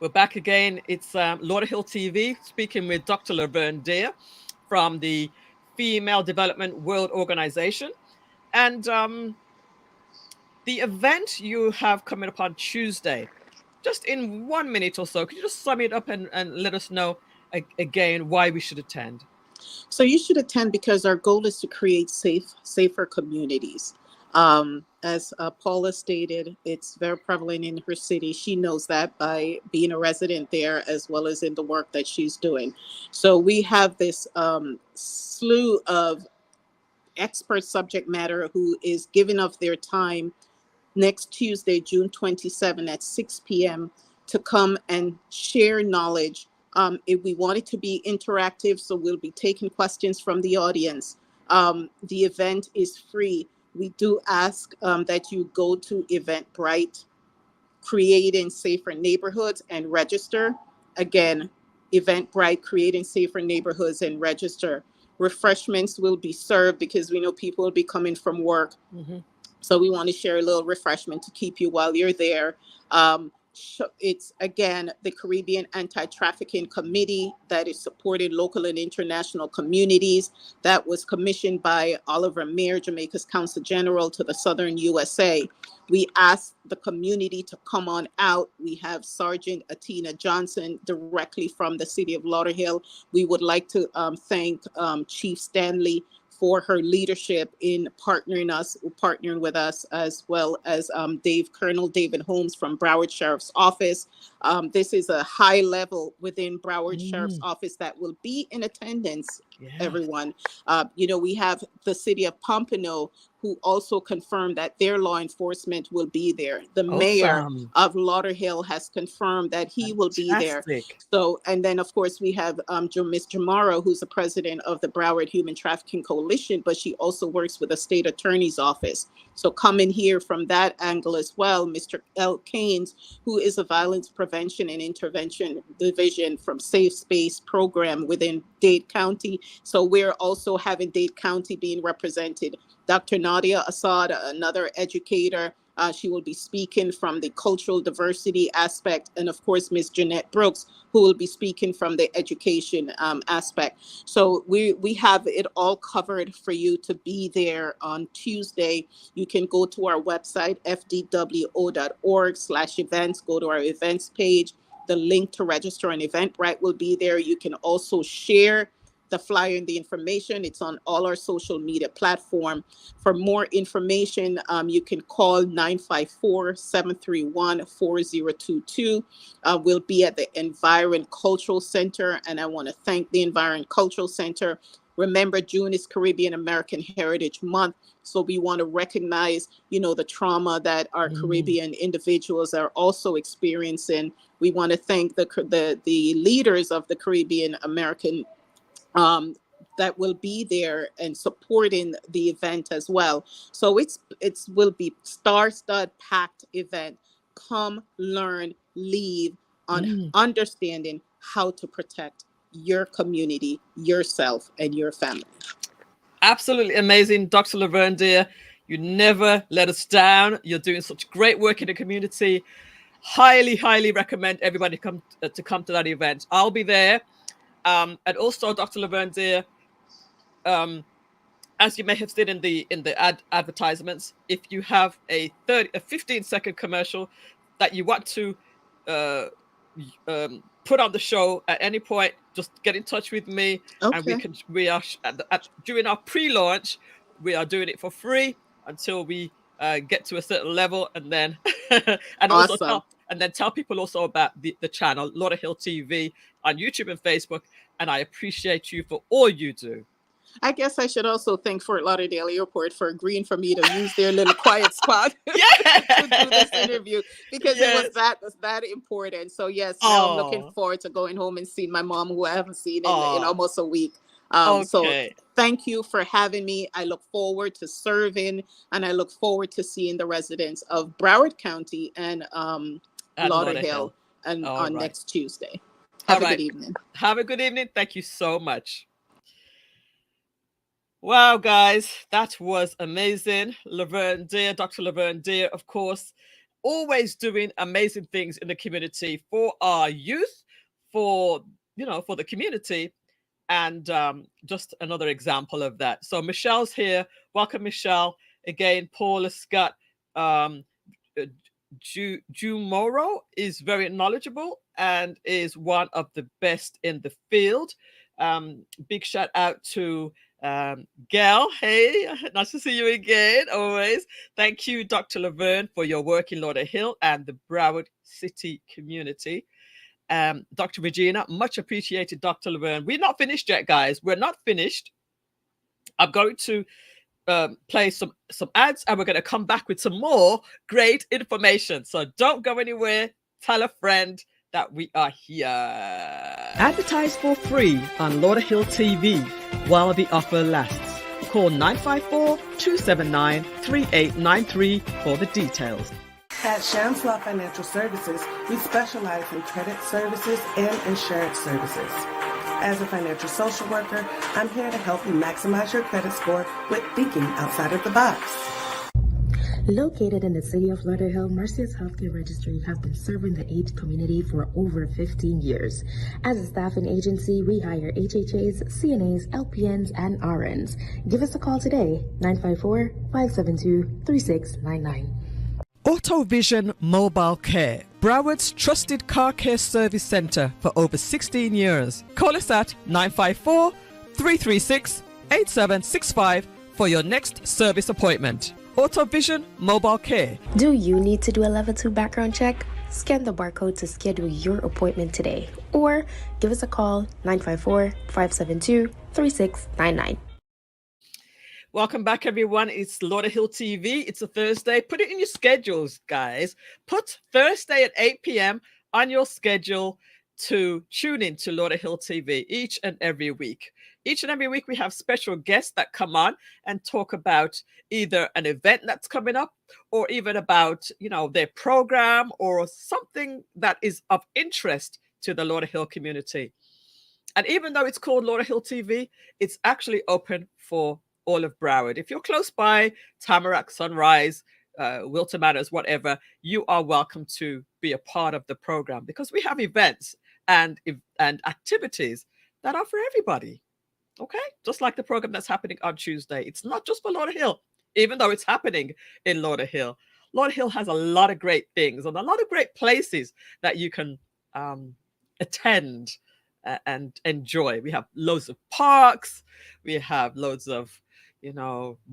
We're back again. It's Lauderhill TV speaking with Dr. Lavern Deer from the Female Development World Organization. And the event you have coming up on Tuesday, just in 1 minute or so, could you just sum it up and let us know again why we should attend? So you should attend because our goal is to create safer communities. As Paula stated, it's very prevalent in her city. She knows that by being a resident there, as well as in the work that she's doing. So we have this slew of expert subject matter who is giving of their time next Tuesday, June 27 at 6 p.m. to come and share knowledge. If we want it to be interactive, so we'll be taking questions from the audience. The event is free. We do ask that you go to Eventbrite, Creating Safer Neighborhoods, and register. Again, Eventbrite, Creating Safer Neighborhoods, and register. Refreshments will be served because we know people will be coming from work. Mm-hmm. So we want to share a little refreshment to keep you while you're there. It's, again, the Caribbean Anti-Trafficking Committee that is supporting local and international communities. That was commissioned by Oliver Mayer, Jamaica's Consul General to the Southern USA. We asked the community to come on out. We have Sergeant Atina Johnson directly from the city of Lauderhill. We would like to thank Chief Stanley for her leadership in partnering with us, as well as Colonel David Holmes from Broward Sheriff's Office. This is a high level within Broward Sheriff's Office that will be in attendance, everyone. We have the city of Pompano, who also confirmed that their law enforcement will be there. The mayor of Lauderhill has confirmed that he will be there. So, and then of course we have Ms. Jamaro, who's the president of the Broward Human Trafficking Coalition, but she also works with the state attorney's office. So come in here from that angle as well. Mr. L. Keynes, who is a violence prevention and intervention division from Safe Space program within Dade County. So we're also having Dade County being represented. Dr. Nadia Assad, another educator, she will be speaking from the cultural diversity aspect. And of course, Ms. Jeanette Brooks, who will be speaking from the education aspect. So we have it all covered for you to be there on Tuesday. You can go to our website, fdwo.org/events, go to our events page. The link to register on Eventbrite will be there. You can also share the flyer and the information. It's on all our social media platform. For more information, you can call 954-731-4022. We'll be at the Environ Cultural Center, and I want to thank the Environ Cultural Center. Remember, June is Caribbean American Heritage Month, so we want to recognize, the trauma that our Caribbean individuals are also experiencing. We want to thank the leaders of the Caribbean American that will be there and supporting the event as well. So it will be star-studded packed event. Come, learn, leave on understanding how to protect your community, yourself, and your family. Absolutely amazing, Dr. Lavern Deer. You never let us down. You're doing such great work in the community. Highly, highly recommend everybody come to that event. I'll be there. And also, Dr. Lavern Deer, as you may have seen in the advertisements, if you have a 15-second commercial that you want to put on the show at any point, just get in touch with me. Okay. And we are during our pre-launch, we are doing it for free until we get to a certain level, and then and awesome. also tell people also about the channel Lauderhill TV on YouTube and Facebook. And I appreciate you for all you do. I guess I should also thank Fort Lauderdale Airport for agreeing for me to use their little quiet spot to do this interview, because it was that important. So yes, now I'm looking forward to going home and seeing my mom, who I haven't seen in almost a week. So thank you for having me. I look forward to serving, and I look forward to seeing the residents of Broward County and Lauderhill on next Tuesday. Have a good evening. Have a good evening. Thank you so much. Wow, guys, that was amazing. Lavern Deer, Dr. Lavern Deer, of course, always doing amazing things in the community for our youth, for the community, and just another example of that. So Michelle's here. Welcome, Michelle. Again, Paula Scott Jumoro is very knowledgeable and is one of the best in the field. Big shout out to Gail. Hey, nice to see you again. Always. Thank you, Dr. Lavern, for your work in Lauderhill and the Broward City community. Dr. Regina, much appreciated, Dr. Lavern. We're not finished yet, guys. We're not finished. I'm going to play some ads, and we're going to come back with some more great information. So don't go anywhere. Tell a friend that we are here. Advertise for free on Lauderhill TV while the offer lasts. Call 954-279-3893 for the details. At Shams Law Financial Services, we specialize in credit services and insurance services. As a financial social worker, I'm here to help you maximize your credit score with thinking outside of the box. Located in the city of Lauderhill, Marcia's Healthcare Registry has been serving the AIDS community for over 15 years. As a staffing agency, we hire HHAs, CNAs, LPNs, and RNs. Give us a call today, 954-572-3699. AutoVision Mobile Care, Broward's trusted car care service center for over 16 years. Call us at 954-336-8765 for your next service appointment. AutoVision Mobile Care. Do you need to do a level 2 background check? Scan the barcode to schedule your appointment today, or give us a call 954-572-3699. Welcome back, everyone. It's Lauderhill TV. It's a Thursday. Put it in your schedules, guys. Put Thursday at 8 p.m. on your schedule to tune in to Lauderhill TV each and every week. Each and every week, we have special guests that come on and talk about either an event that's coming up, or even about, their program or something that is of interest to the Lauderhill community. And even though it's called Lauderhill TV, it's actually open for all of Broward. If you're close by, Tamarack, Sunrise, Wilton Manors, whatever, you are welcome to be a part of the program, because we have events and activities that are for everybody. Okay, just like the program that's happening on Tuesday. It's not just for Lauderhill, even though it's happening in Lauderhill. Lauderhill has a lot of great things and a lot of great places that you can attend and enjoy. We have loads of parks. We have loads of,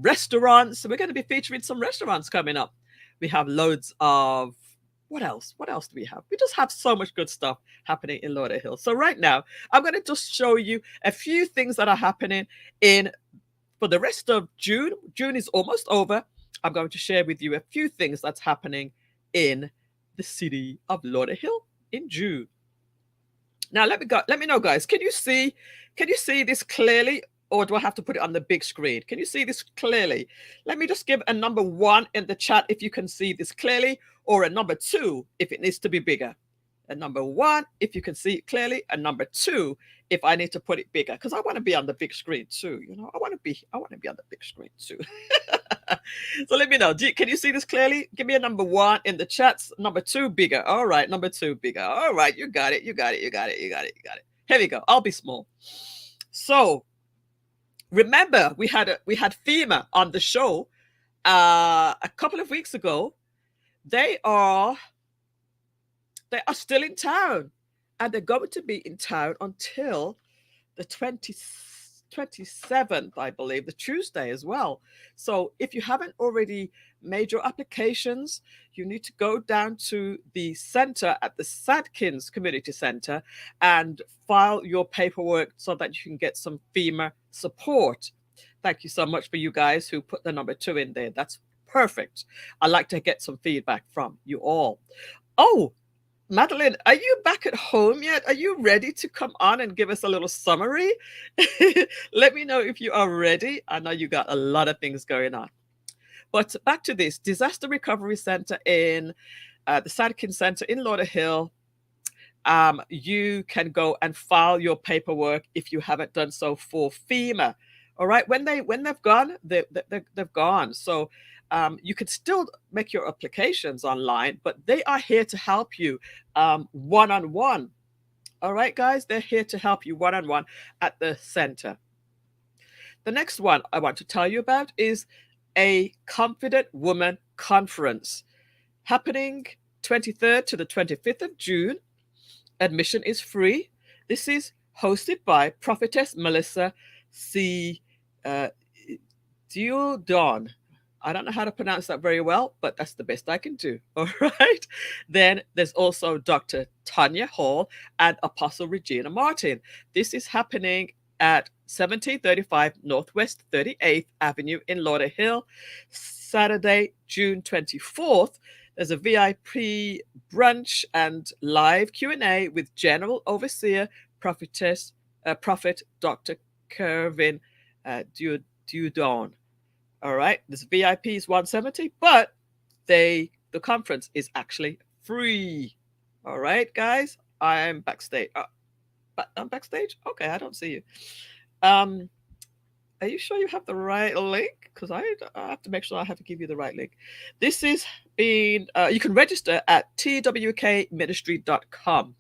restaurants. So we're going to be featuring some restaurants coming up. We have loads of, what else? What else do we have? We just have so much good stuff happening in Lauderhill. So right now, I'm going to just show you a few things that are happening for the rest of June. June is almost over. I'm going to share with you a few things that's happening in the city of Lauderhill in June. Now, let me know, guys. Can you see this clearly, or do I have to put it on the big screen? Can you see this clearly? Let me just give a number 1 in the chat if you can see this clearly, or a number 2 if it needs to be bigger. A number 1 if you can see it clearly, and number 2 if I need to put it bigger, because I want to be on the big screen too. I want to be on the big screen too. So let me know. Can you see this clearly? Give me a number 1 in the chats. Number 2 bigger. All right, number 2 bigger. All right, you got it. Here we go. I'll be small. So Remember, we had FEMA on the show a couple of weeks ago. They are still in town, and they're going to be in town until the 27th, I believe, the Tuesday as well. So if you haven't already made your applications, you need to go down to the center at the Sadkins Community Center and file your paperwork so that you can get some FEMA support. Thank you so much for you guys who put the number 2 in there. That's perfect. I'd like to get some feedback from you all. Oh, Madeline, are you back at home yet? Are you ready to come on and give us a little summary? Let me know if you are ready. I know you got a lot of things going on. But back to this Disaster Recovery Center in the Sadkin Center in Lauderhill. You can go and file your paperwork if you haven't done so for FEMA. All right, when they've gone, they've gone. So you can still make your applications online, but they are here to help you one-on-one. All right, guys, they're here to help you one-on-one at the center. The next one I want to tell you about is a Confident Woman Conference happening 23rd to the 25th of June. Admission is free. This is hosted by Prophetess Millissa Diodon. I don't know how to pronounce that very well, but that's the best I can do. All right. Then there's also Dr. Tanya Hall and Apostle Regina Martin. This is happening at 1735 Northwest 38th Avenue in Lauderhill, Saturday, June 24th. There's a VIP brunch and live Q&A with General Overseer Prophet Dr. Kervin Diodon. All right, this VIP is $170, but the conference is actually free. All right, guys, I'm backstage. I'm backstage? Okay, I don't see you. Are you sure you have the right link? Because I have to make sure I have to give you the right link. This is being, you can register at twkministry.com.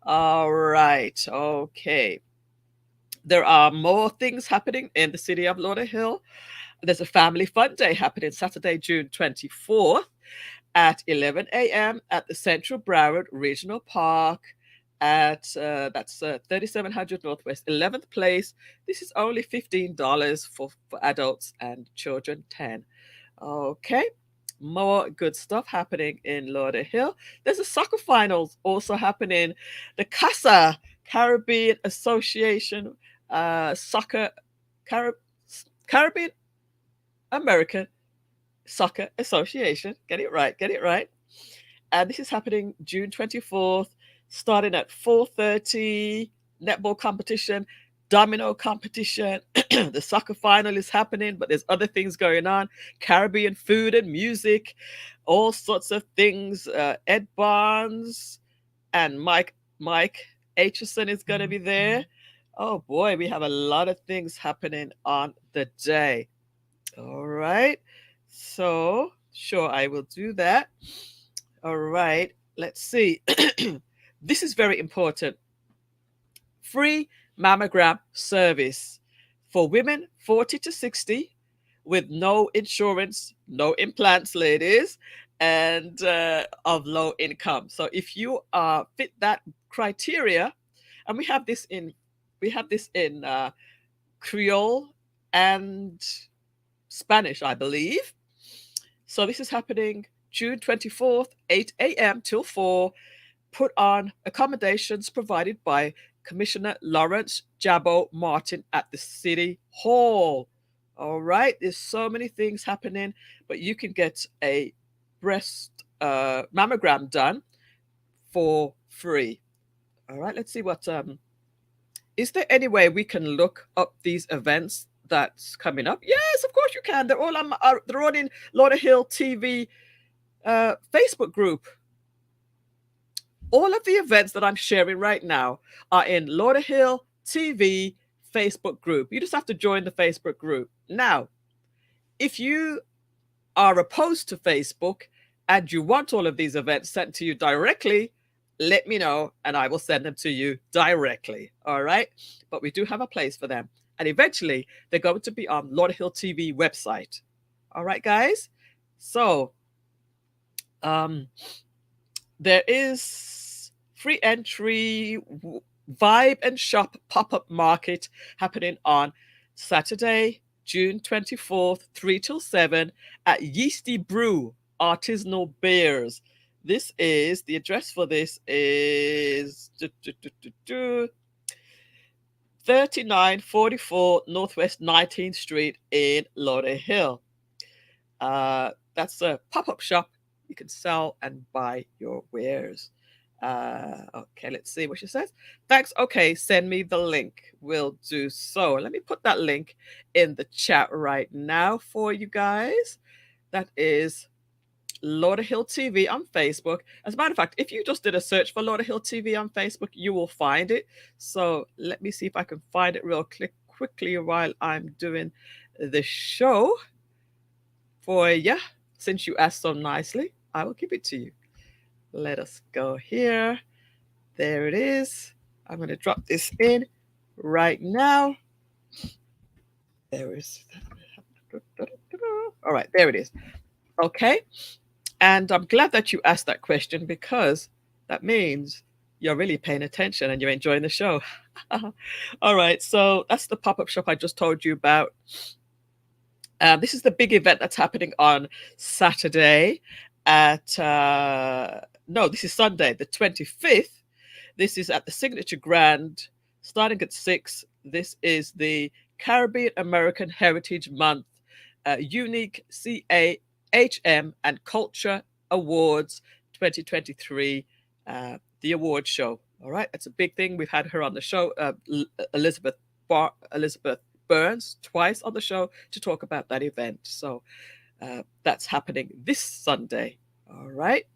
All right, okay. There are more things happening in the city of Lauderhill. There's a family fun day happening Saturday, June 24th at 11 a.m. at the Central Broward Regional Park at that's 3700 Northwest 11th Place. This is only $15 for adults and children 10. Okay, more good stuff happening in Lauderhill. There's a soccer finals also happening. The CASA, Caribbean Association Soccer Caribbean American Soccer Association. Get it right. And this is happening June 24th, starting at 4:30. Netball competition, domino competition. The soccer final is happening, but there's other things going on. Caribbean food and music, all sorts of things. Ed Barnes and Mike Aitchison is going to be there. Oh boy, we have a lot of things happening on the day. All right. So, sure, I will do that. All right. Let's see. This is very important. Free mammogram service for women 40 to 60 with no insurance, no implants, ladies, and of low income. So if you fit that criteria, and we have this in Creole and Spanish, I believe. So this is happening June 24th, 8 a.m. till 4. Put on accommodations provided by Commissioner Lawrence Jabbo Martin at the City Hall. All right, there's so many things happening, but you can get a breast mammogram done for free. All right, let's see what is there any way we can look up these events that's coming up? Yes, of course you can. They're all in Lauderhill TV Facebook group. All of the events that I'm sharing right now are in Lauderhill TV Facebook group. You just have to join the Facebook group. Now, if you are opposed to Facebook and you want all of these events sent to you directly, let me know and I will send them to you directly. All right. But we do have a place for them. and eventually they're going to be on Lauderhill TV website. All right, guys. So there is free entry Vibe and Shop pop-up market happening on Saturday, June 24th, 3 till 7 at Yeasty Brew Artisanal Beers. This is, the address for this is 3944 Northwest 19th Street in Lauderhill. That's a pop-up shop. You can sell and buy your wares. Okay, let's see what she says. Thanks. Okay, send me the link. Will do so. Let me put that link in the chat right now for you guys. That is Lauderhill TV on Facebook. As a matter of fact, if you just did a search for Lauderhill TV on Facebook, you will find it. So let me see if I can find it real quickly while I'm doing the show for you. Since you asked so nicely, I will give it to you. Let us go here. There it is. I'm going to drop this in right now. There is. All right, there it is. Okay. And I'm glad that you asked that question, because that means you're really paying attention and you're enjoying the show. All right. So that's the pop-up shop I just told you about. This is the big event that's happening on Saturday at, no, this is Sunday, the 25th. This is at the Signature Grand, starting at 6. This is the Caribbean American Heritage Month, Unique CAHM and Culture Awards 2023, the award show. All right, it's a big thing. We've had her on the show, Elizabeth Burns, twice on the show to talk about that event. So that's happening this Sunday. All right.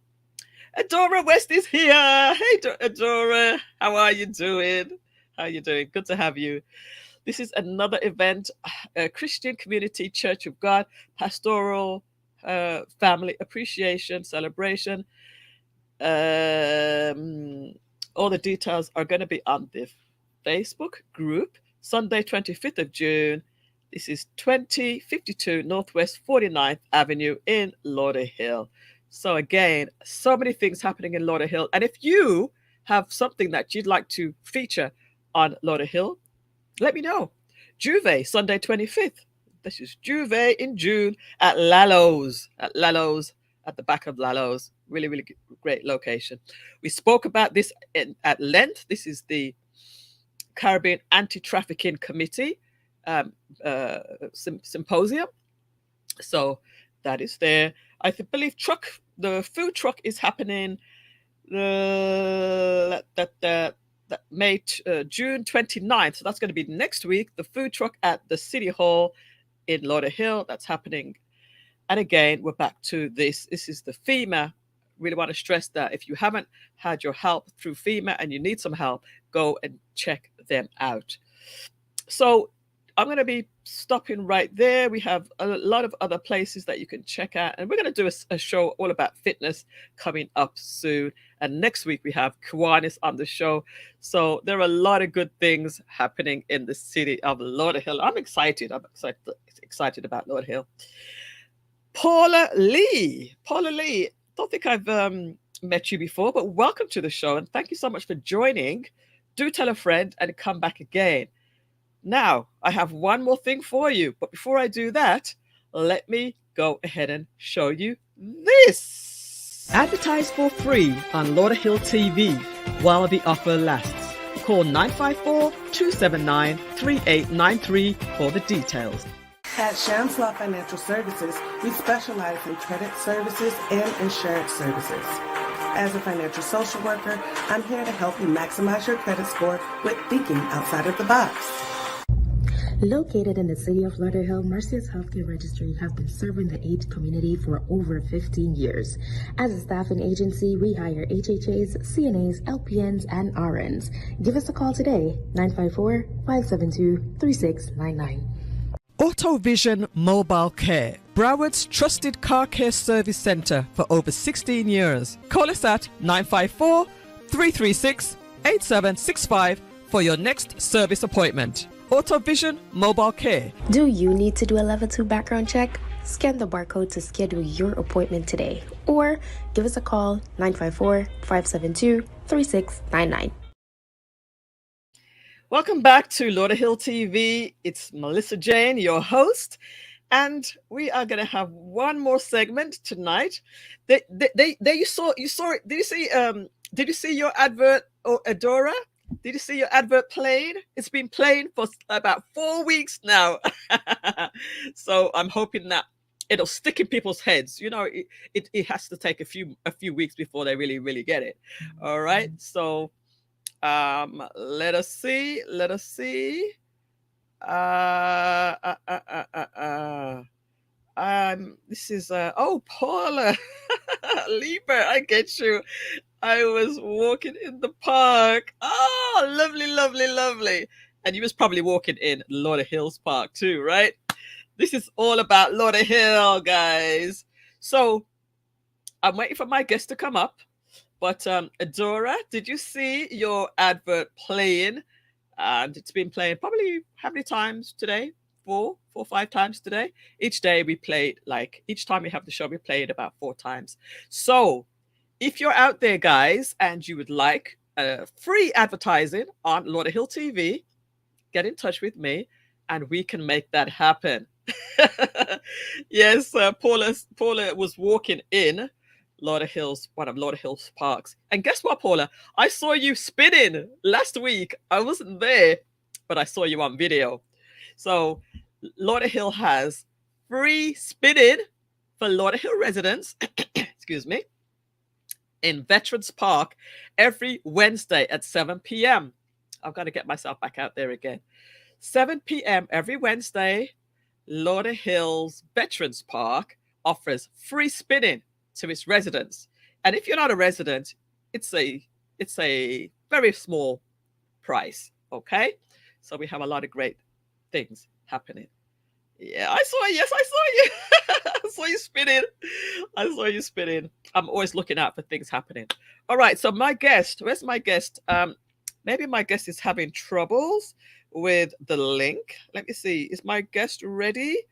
Adora West is here. Hey, Adora. How are you doing? How are you doing? Good to have you. This is another event, Christian Community Church of God, Pastoral Family Appreciation Celebration. All the details are going to be on the Facebook group. Sunday, 25th of June. This is 2052 Northwest 49th Avenue in Lauderhill. So again, so many things happening in Lauderhill. And if you have something that you'd like to feature on Lauderhill, let me know. Juve, Sunday 25th. This is Juve in June at Lallo's. At the back of Lallo's. Really, really great location. We spoke about this at length. This is the Caribbean Anti-Trafficking Committee symposium. So that is there. I believe the food truck is happening June 29th. So that's going to be next week. The food truck at the City Hall in Lauderhill. That's happening. And again, we're back to this. This is the FEMA. Really want to stress that if you haven't had your help through FEMA and you need some help, go and check them out. So I'm going to be stopping right there. We have a lot of other places that you can check out. And we're going to do a show all about fitness coming up soon. And next week we have Kiwanis on the show. So there are a lot of good things happening in the city of Lauderhill. I'm excited. I'm excited about Lauderhill. Paula Lee. Don't think I've met you before, but welcome to the show. And thank you so much for joining. Do tell a friend and come back again. Now, I have one more thing for you. But before I do that, let me go ahead and show you this. Advertise for free on Lauderhill TV while the offer lasts. Call 954-279-3893 for the details. At Shams Law Financial Services, we specialize in credit services and insurance services. As a financial social worker, I'm here to help you maximize your credit score with thinking outside of the box. Located in the city of Lauderhill, Mercy's Healthcare Registry has been serving the AIDS community for over 15 years. As a staffing agency, we hire HHAs, CNAs, LPNs, and RNs. Give us a call today, 954-572-3699. AutoVision Mobile Care, Broward's trusted car care service center for over 16 years. Call us at 954-336-8765 for your next service appointment. AutoVision Mobile Care. Do you need to do a level 2 background check? Scan the barcode to schedule your appointment today, or give us a call 954-572-3699. Welcome back to Lauderhill TV. It's Millissa Jayne, your host, and we are going to have one more segment tonight. You saw it. Did you see your advert, or Adora? Did you see your advert playing? It's been playing for about 4 weeks now. So I'm hoping that it'll stick in people's heads. You know, it has to take a few weeks before they really get it. All right. So let us see. This is Paula. Lieber, I get you. I was walking in the park. Oh, lovely. And you was probably walking in Lauderhill's Park too, right? This is all about Lauderhill, guys. So I'm waiting for my guest to come up. But Adora, did you see your advert playing? And it's been playing probably how many times today? 4 or 5 times today. Each day we played, each time we have the show, we play it about 4 times. So if you're out there, guys, and you would like free advertising on Lauderhill TV, get in touch with me and we can make that happen. Yes, Paula was walking in one of Lauderhill's parks. And guess what, Paula? I saw you spinning last week. I wasn't there, but I saw you on video. So Lauderhill has free spinning for Lauderhill residents, excuse me, in Veterans Park every Wednesday at 7 p.m. I've got to get myself back out there again. 7 p.m. every Wednesday, Lauderhill's Veterans Park offers free spinning to its residents. And if you're not a resident, it's a very small price, okay? So we have a lot of great things happening. Yeah, I saw you. Yes, I saw you. I saw you spinning. I'm always looking out for things happening. All right, so my guest, where's my guest? Maybe my guest is having troubles with the link. Let me see. Is my guest ready?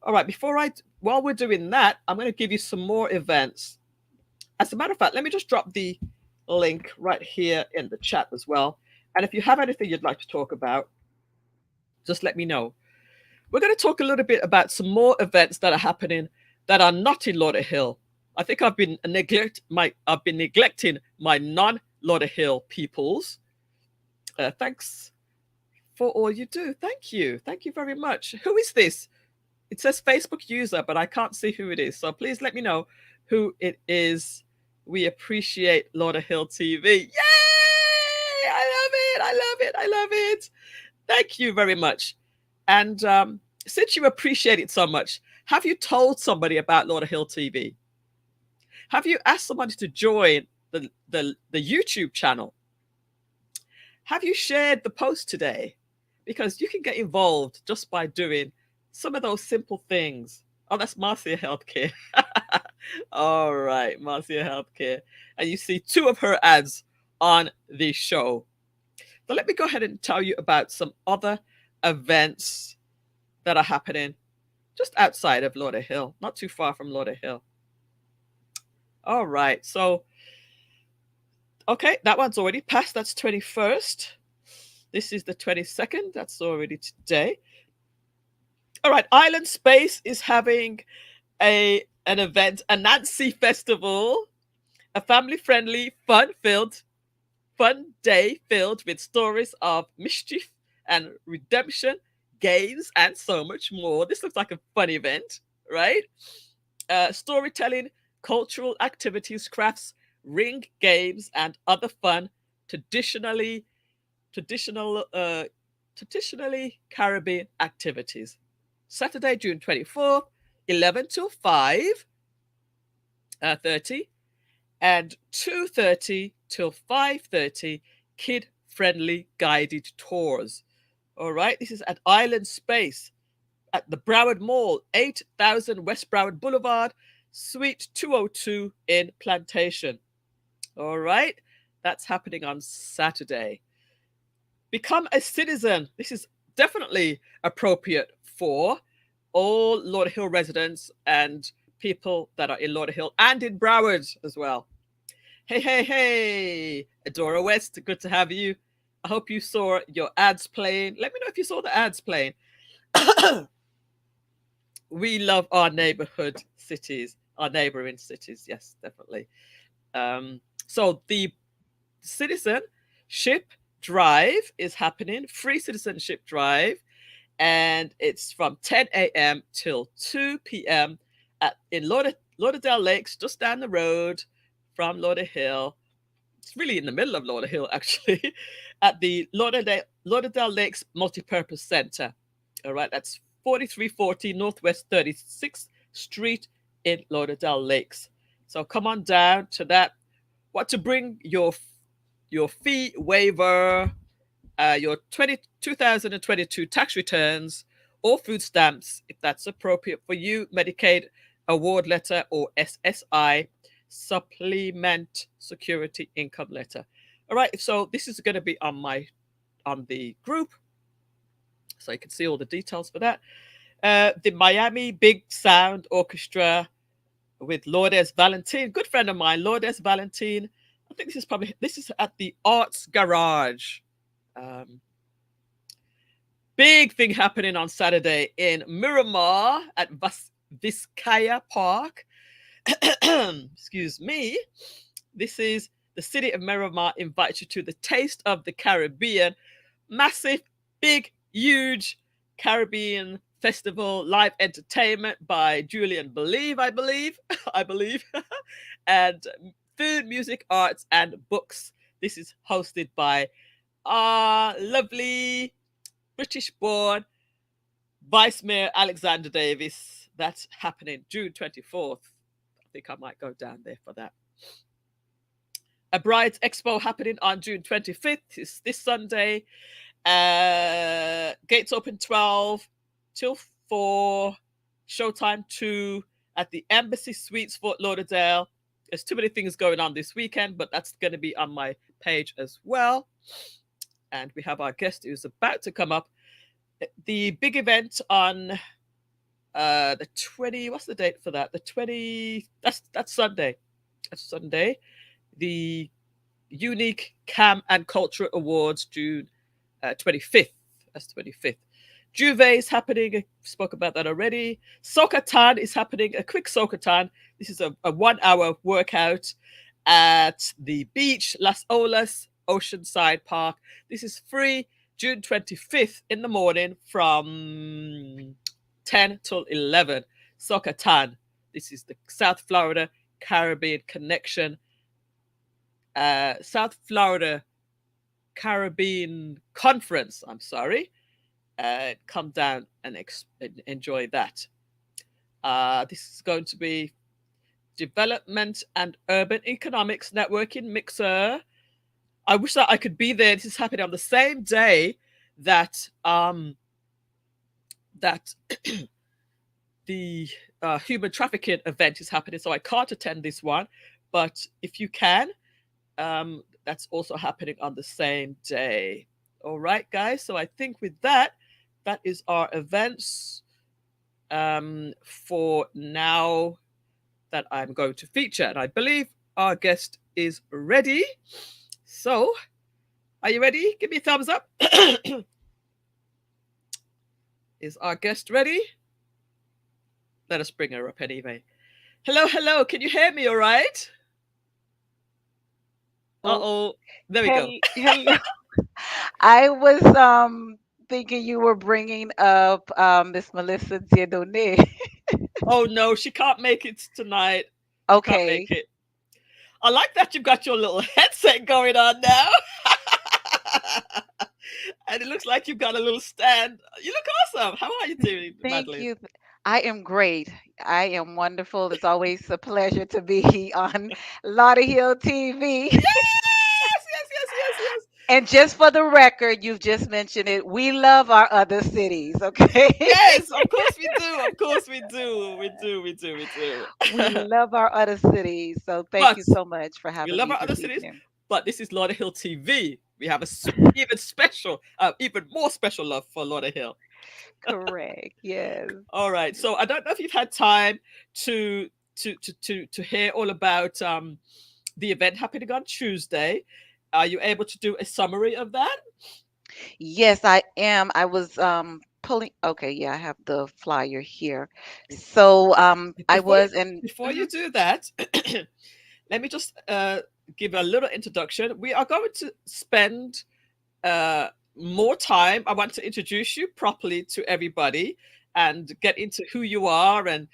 All right, while we're doing that, I'm going to give you some more events. As a matter of fact, let me just drop the link right here in the chat as well. And if you have anything you'd like to talk about, just let me know. We're going to talk a little bit about some more events that are happening that are not in Lauderhill. I think I've been neglecting my non-Lauderhill peoples. Thanks for all you do. Thank you very much. Who is this? It says Facebook user, but I can't see who it is. So please let me know who it is. We appreciate Lauderhill TV. Yay! I love it. Thank you very much. And since you appreciate it so much, have you told somebody about Lauderhill TV? Have you asked somebody to join the YouTube channel? Have you shared the post today? Because you can get involved just by doing some of those simple things. Oh, that's Marcia Healthcare. All right, Marcia Healthcare. And you see 2 of her ads on the show. So let me go ahead and tell you about some other events that are happening just outside of Lauderhill, not too far from Lauderhill. All right, so, okay, that one's already passed. That's 21st. This is the 22nd. That's already today. All right, Island Space is having an event, a Nancy Festival, a family-friendly, fun day filled with stories of mischief and redemption, games, and so much more. This looks like a fun event, right? Storytelling, cultural activities, crafts, ring games, and other fun, traditionally Caribbean activities. Saturday, June 24th, 11 till 5:30, and 2:30 till 5:30, kid-friendly guided tours. All right, this is at Island Space at the Broward Mall, 8000 West Broward Boulevard, Suite 202 in Plantation. All right, that's happening on Saturday. become a citizen. This is definitely appropriate for all Lauderhill residents and people that are in Lauderhill and in Broward as well. Hey, hey, hey, Adora West, good to have you. I hope you saw your ads playing. Let me know if you saw the ads playing. We love our neighborhood cities, our neighboring cities. Yes, definitely. So the citizenship drive is happening, free citizenship drive, and it's from 10 a.m. till 2 p.m. In Lauderdale Lakes, just down the road from Lauderhill. It's really in the middle of Lauderhill, actually, at the Lauderdale Lakes Multipurpose Center. All right, that's 4340 Northwest 36th Street in Lauderdale Lakes. So come on down to that. What to bring? Your fee waiver, your 2022 tax returns, or food stamps, if that's appropriate for you, Medicaid award letter, or SSI, supplement security income letter. All right, so this is going to be on the group, so you can see all the details for that. The Miami Big Sound Orchestra with Lourdes Valentine, good friend of mine, Lourdes Valentine. I think this is at the Arts Garage. Big thing happening on Saturday in Miramar at Vizcaya Park. Excuse me. This is the city of Miramar invites you to the Taste of the Caribbean. Massive, big, huge Caribbean festival, live entertainment by Julian I believe, and food, music, arts, and books. This is hosted by lovely British-born Vice Mayor Alexander Davis. That's happening June 24th. I think I might go down there for that. A Brides Expo happening on June 25th. It's this Sunday. Gates open 12 till 4. Showtime 2 at the Embassy Suites, Fort Lauderdale. There's too many things going on this weekend, but that's going to be on my page as well. And we have our guest who's about to come up. The big event on the 20, what's the date for that? The 20, that's Sunday. That's Sunday. The Unique Cam and Culture Awards, June 25th. That's 25th. Juve is happening. I spoke about that already. Soccer-tan is happening. A quick soccer-tan. This is a 1-hour workout at the beach, Las Olas Oceanside Park. This is free, June 25th in the morning from 10 till 11. Soccer-tan. This is the South Florida Caribbean Connection. South Florida Caribbean Conference, I'm sorry. Come down and enjoy that. This is going to be Development and Urban Economics Networking Mixer. I wish that I could be there. This is happening on the same day that the Human Trafficking event is happening, so I can't attend this one. But if you can, that's also happening on the same day. All right, guys. So I think with that is our events for now that I'm going to feature. And I believe our guest is ready. So, are you ready? Give me a thumbs up. Is our guest ready? Let us bring her up anyway. Hello, hello. Can you hear me all right? Uh-oh. There we go. Hello. I was thinking you were bringing up Miss Millissa Dieudonné. Oh, no. She can't make it tonight. Okay. Can't make it. I like that you've got your little headset going on now. And it looks like you've got a little stand. You look awesome. How are you doing, Thank Madeline? you. I am great. I am wonderful. It's always a pleasure to be on Lauderhill TV. Yes. And just for the record, you've just mentioned it. We love our other cities, okay? Yes, of course we do. Of course we do. We do. We love our other cities. So thank you so much for having me. We love our other this cities. evening. But this is Lauderhill TV. we have even special, even more special love for Lauderhill. Correct. Yes. All right. So I don't know if you've had time to to hear all about the event happening on Tuesday. Are you able to do a summary of that? Yes, I am. I was pulling. Okay, yeah, I have the flyer here. Be- So I Before you, was in. before you Mhm. do that, let me just give a little introduction. We are going to spend more time. I want to introduce you properly to everybody and get into who you are. And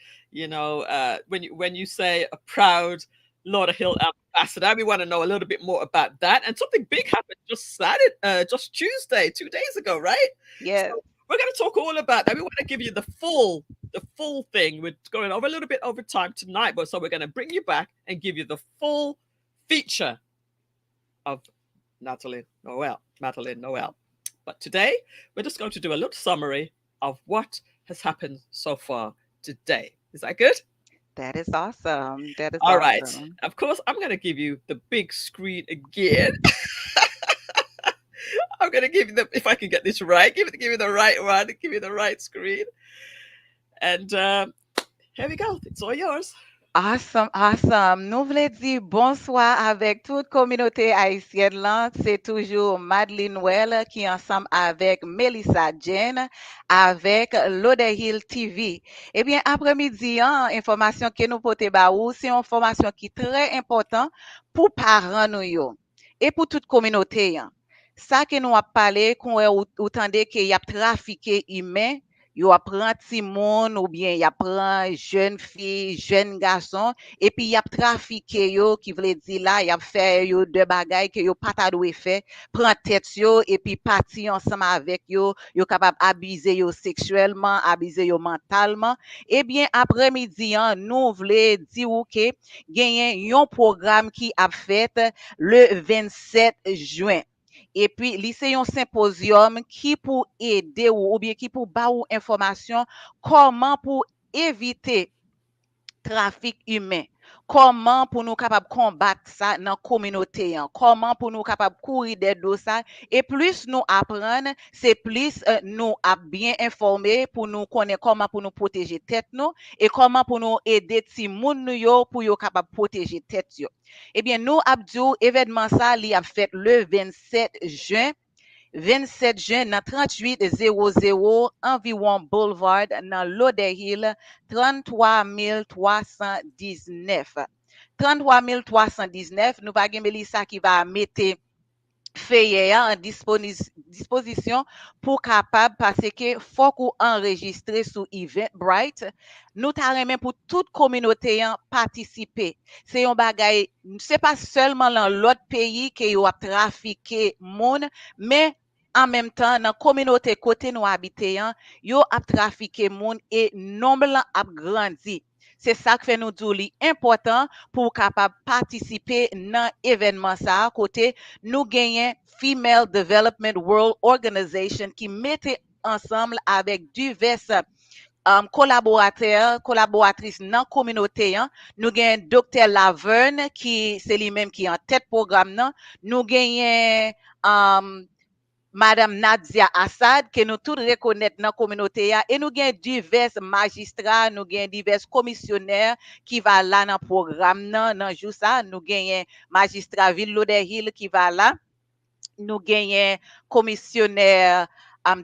when you say a proud Lauderhill ambassador, we want to know a little bit more about that. And something big happened just Tuesday, 2 days ago, right? So Yes. we're going to talk all about that. We want to give you the full thing. We're going over a little bit over time tonight, but so we're going to bring you back and give you the full feature of Madeline Noel. But today, we're just going to do a little summary of what has happened so far today. Is that good? That is awesome. That is All right. awesome. Of course, I'm going to give you the big screen again. I'm going to give you if I can get this right, give you the right one, give you the right screen. And here we go. It's all yours. Awesome, awesome. Nou vle di bonsoir avek tout kominote Haitienne lan. Se toujou Madeline Noel ki ansam avek Millissa Jayne avek Lauderhill TV. Ebyen, apremidi an, informasyon ke nou pote ba ou, se yon informasyon ki tre important pou paran nou yo. E pou tout kominote yan. Sa ke nou ap pale, kon ou tande ke yap trafike imen, yo apprend ti moun ou bien y apprend jeune fille, jeune garçon et puis y a trafiqué yo qui veut dire là y a fait yo de bagaille que yo pas ta doué fait, prend tête yo et puis parti ensemble avec yo, yo capable abuser yo sexuellement, abuser yo mentalement. Eh bien après-midi hein, nous voulons dire ou que gagné yon programme qui a fait le 27 juin. Et puis, lycée un symposium qui pour aider ou bien qui pour ba ou information comment pour éviter trafic humain. Comment pour nous capable combattre ça dans la communauté, hein? Comment pour nous capable courir des dos ça et plus nous apprendre, c'est plus nous à bien informer pour nous connaître comment pour nous protéger tête nous et comment pour nous aider ti moun nou yo pour yo capable protéger tête yo. Eh bien nous abdou événement ça li a fait le 27 juin 27 juin dans 3800 Environ Boulevard dans Lauderhill 33 319. 33 319, nous va gen Mellissa qui va mettre feye en disposition pour capable parce que faut qu'on enregistre sous Eventbrite. Nous ta remen pour toute communauté en participer. C'est un bagay, c'est pas seulement dans l'autre pays que yo a trafiqué moun, mais en même temps dans communauté côté nous habiter yo a trafiqué moun et nombre a grandi. C'est ça qui fait nous dire important pour capable participer dans événement ça côté nous gagnons Female Development World Organization qui mettait ensemble avec divers collaboratrices dans la communauté. Nous gagnons Dr. Lavern qui c'est lui-même qui est en tête programme. Nous gagnons Madame Nadia Assad, que nous tous reconnaissons dans la communauté, et nous avons divers magistrats, nous avons divers commissionnaires qui vont là dans le programme, dans le jour ça, nous avons magistrat Ville Lauderhill qui va là, nous avons commissionnaire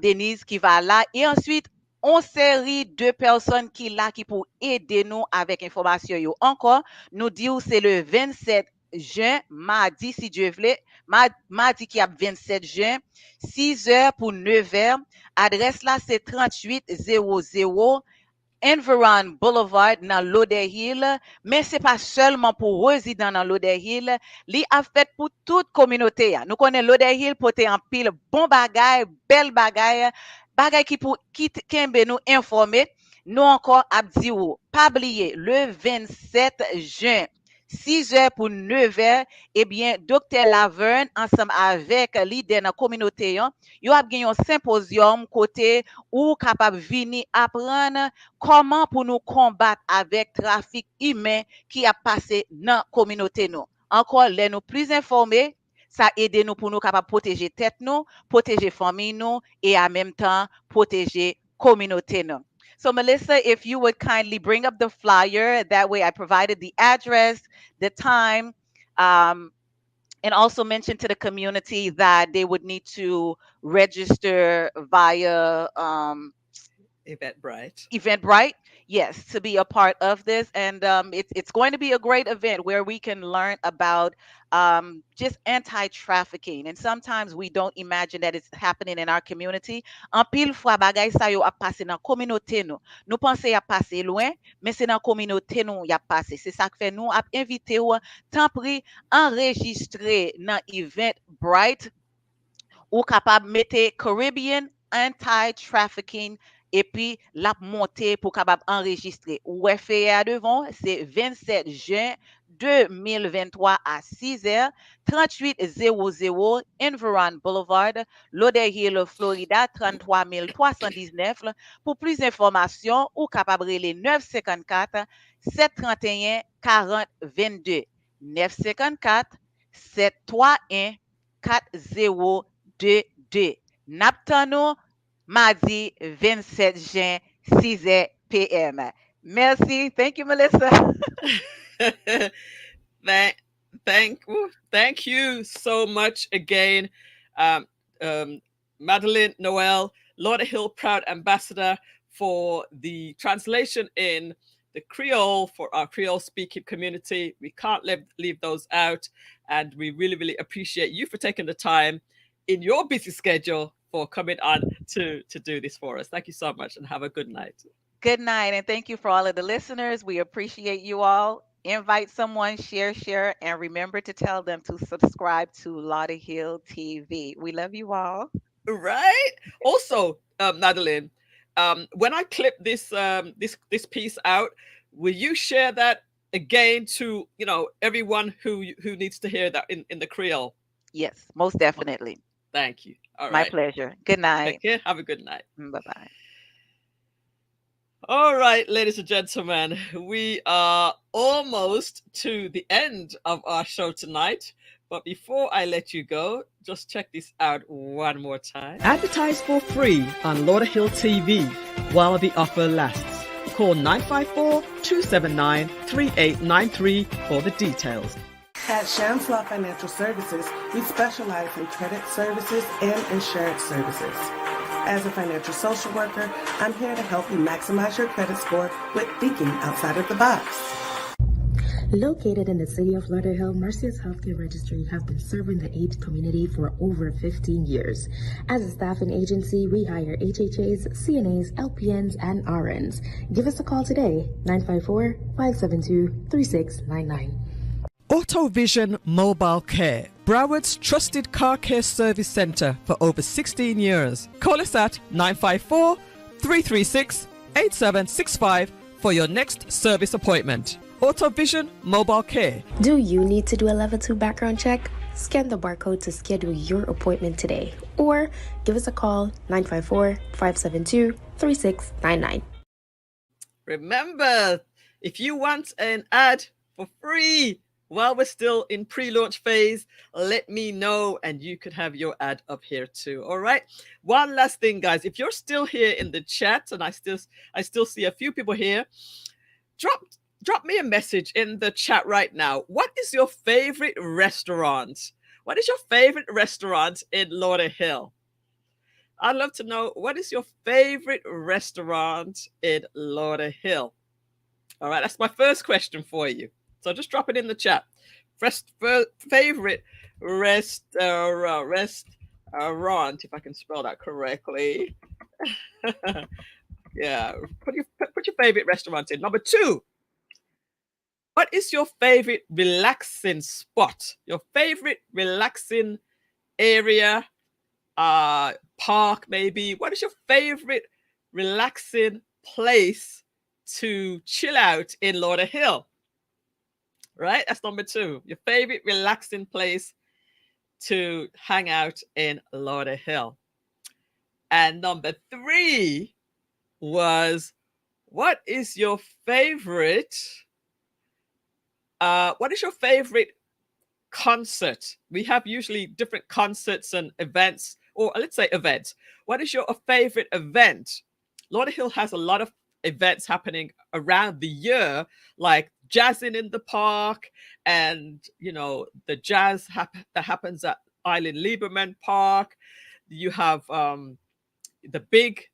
Denise qui va là, et ensuite, on série de personnes qui là qui pour aider nous avec information. Encore, nous disons c'est le 27 juin, mardi, si Dieu veut, mardi qui a 27 juin, 6 heures pour 9 heures. Adresse là, c'est 3800 Environ Boulevard dans Lauderhill, mais c'est pas seulement pour résidents dans Lauderhill, li a fait pour toute communauté. Nous connaissons Lauderhill pour te en pile bon bagay, bel bagay, bagay qui pour qui nous informer. Nous encore a dit pas oublier le 27 juin 6 heures pour 9 heures, eh bien, Dr. Lavern, ensemble avec leader dans la communauté, yo a gagné un symposium côté ou capable venir apprendre comment pour nous combattre avec trafic humain qui a passé dans la communauté nous. Encore, les nous plus informés, ça aide nous pour nous capable protéger tête nous, protéger famille nous et en même temps protéger communauté nous. So Millissa, if you would kindly bring up the flyer, that way I provided the address, the time, and also mention to the community that they would need to register via Eventbrite, yes, to be a part of this. And it's going to be a great event where we can learn about just anti-trafficking. And sometimes we don't imagine that it's happening in our community. En pile fois bagay sa yo ap passe nan communauté nou. Nou pense y a passe loin, mais c'est dans communauté nou y a passe. C'est ça que fait nous ap invité ou tant pri enregistrer dans Eventbrite ou capable mettre Caribbean anti-trafficking et puis la montée pour capable enregistrer. Ou fait à devant, c'est 27 juin 2023 à 6h, 3800 Enveron Boulevard, Lauderhill, Florida, 33319. Pour plus d'informations, ou capable les 954 731 40 22. 954 731 4022. Naptano, mardi 27 juin, 6h p.m. Merci. Thank you, Millissa. Thank you so much again, Madeline Noel, Lauderhill Proud Ambassador, for the translation in the Creole for our Creole speaking community. We can't leave those out. And we really, really appreciate you for taking the time in your busy schedule for coming on to do this for us. Thank you so much and have a good night. Good night. And thank you for all of the listeners. We appreciate you all. Invite someone, share, and remember to tell them to subscribe to Lauderhill TV. We love you all. Right. Also, Madeline, when I clip this this piece out, will you share that again to everyone who needs to hear that in the Creole? Yes, most definitely. Thank you. All right. My pleasure. Good night. Take care. Have a good night. Bye-bye. All right, ladies and gentlemen, we are almost to the end of our show tonight. But before I let you go, just check this out one more time. Advertise for free on Lauderhill TV while the offer lasts. Call 954-279-3893 for the details. At Shamslaw Financial Services, we specialize in credit services and insurance services. As a financial social worker, I'm here to help you maximize your credit score with thinking outside of the box. Located in the city of Lauderhill, Marcia's Healthcare Registry have been serving the AIDS community for over 15 years. As a staffing agency, we hire HHAs, CNAs, LPNs, and RNs. Give us a call today, 954-572-3699. AutoVision Mobile Care, Broward's trusted car care service centre for over 16 years. Call us at 954-336-8765 for your next service appointment. AutoVision Mobile Care. Do you need to do a level 2 background check? Scan the barcode to schedule your appointment today or give us a call 954-572-3699. Remember, if you want an ad for free while we're still in pre-launch phase, let me know and you could have your ad up here too. All right. One last thing, guys. If you're still here in the chat, and I still see a few people here, drop me a message in the chat right now. What is your favorite restaurant? What is your favorite restaurant in Lauderhill? I'd love to know, what is your favorite restaurant in Lauderhill? All right, that's my first question for you. So just drop it in the chat. Favorite restaurant, if I can spell that correctly. Yeah, put your favorite restaurant in. Number 2. What is your favorite relaxing spot? Your favorite relaxing area, park maybe? What is your favorite relaxing place to chill out in Lauderhill? Right? That's number 2. Your favorite relaxing place to hang out in Lauderhill. And number 3 was, what is your favorite concert. We have usually different concerts and events, or let's say events. What is your favorite event? Lauderhill has a lot of events happening around the year, like jazzing in the park, and the jazz that happens at Island Lieberman Park. You have the big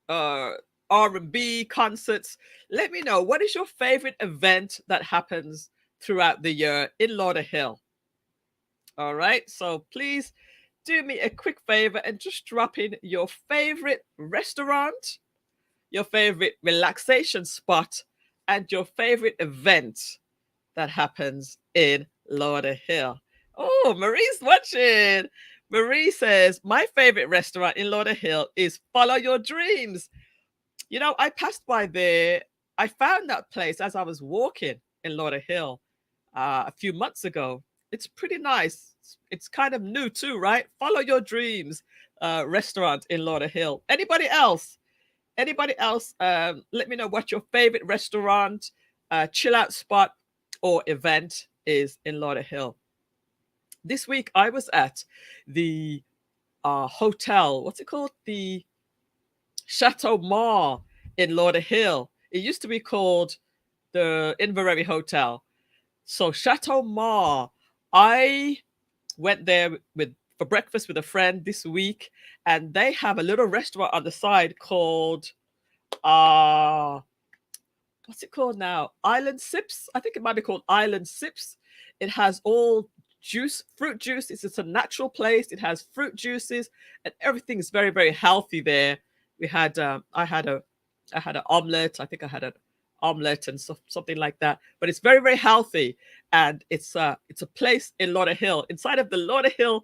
R&B concerts. Let me know, what is your favorite event that happens throughout the year in Lauderhill? All right, so please do me a quick favor and just drop in your favorite restaurant, your favorite relaxation spot, and your favorite event that happens in Lauderhill. Oh, Marie's watching. Marie says, my favorite restaurant in Lauderhill is Follow Your Dreams. I passed by there. I found that place as I was walking in Lauderhill a few months ago. It's pretty nice. It's kind of new too, right? Follow Your Dreams restaurant in Lauderhill. Anybody else? Let me know what your favorite restaurant, chill out spot, or event is in Lauderhill. This week I was at the hotel. What's it called? The Chateau Mar in Lauderhill. It used to be called the Inverary Hotel. So Chateau Mar, I went there for breakfast with a friend this week, and they have a little restaurant on the side called what's it called now? Island Sips. I think it might be called Island Sips. It has all fruit juice. It's a natural place. It has fruit juices, and everything is very, very healthy there. We had I had an omelet. I think I had an omelet and something like that. But it's very, very healthy, and it's a place in Lauderhill, inside of the Lauderhill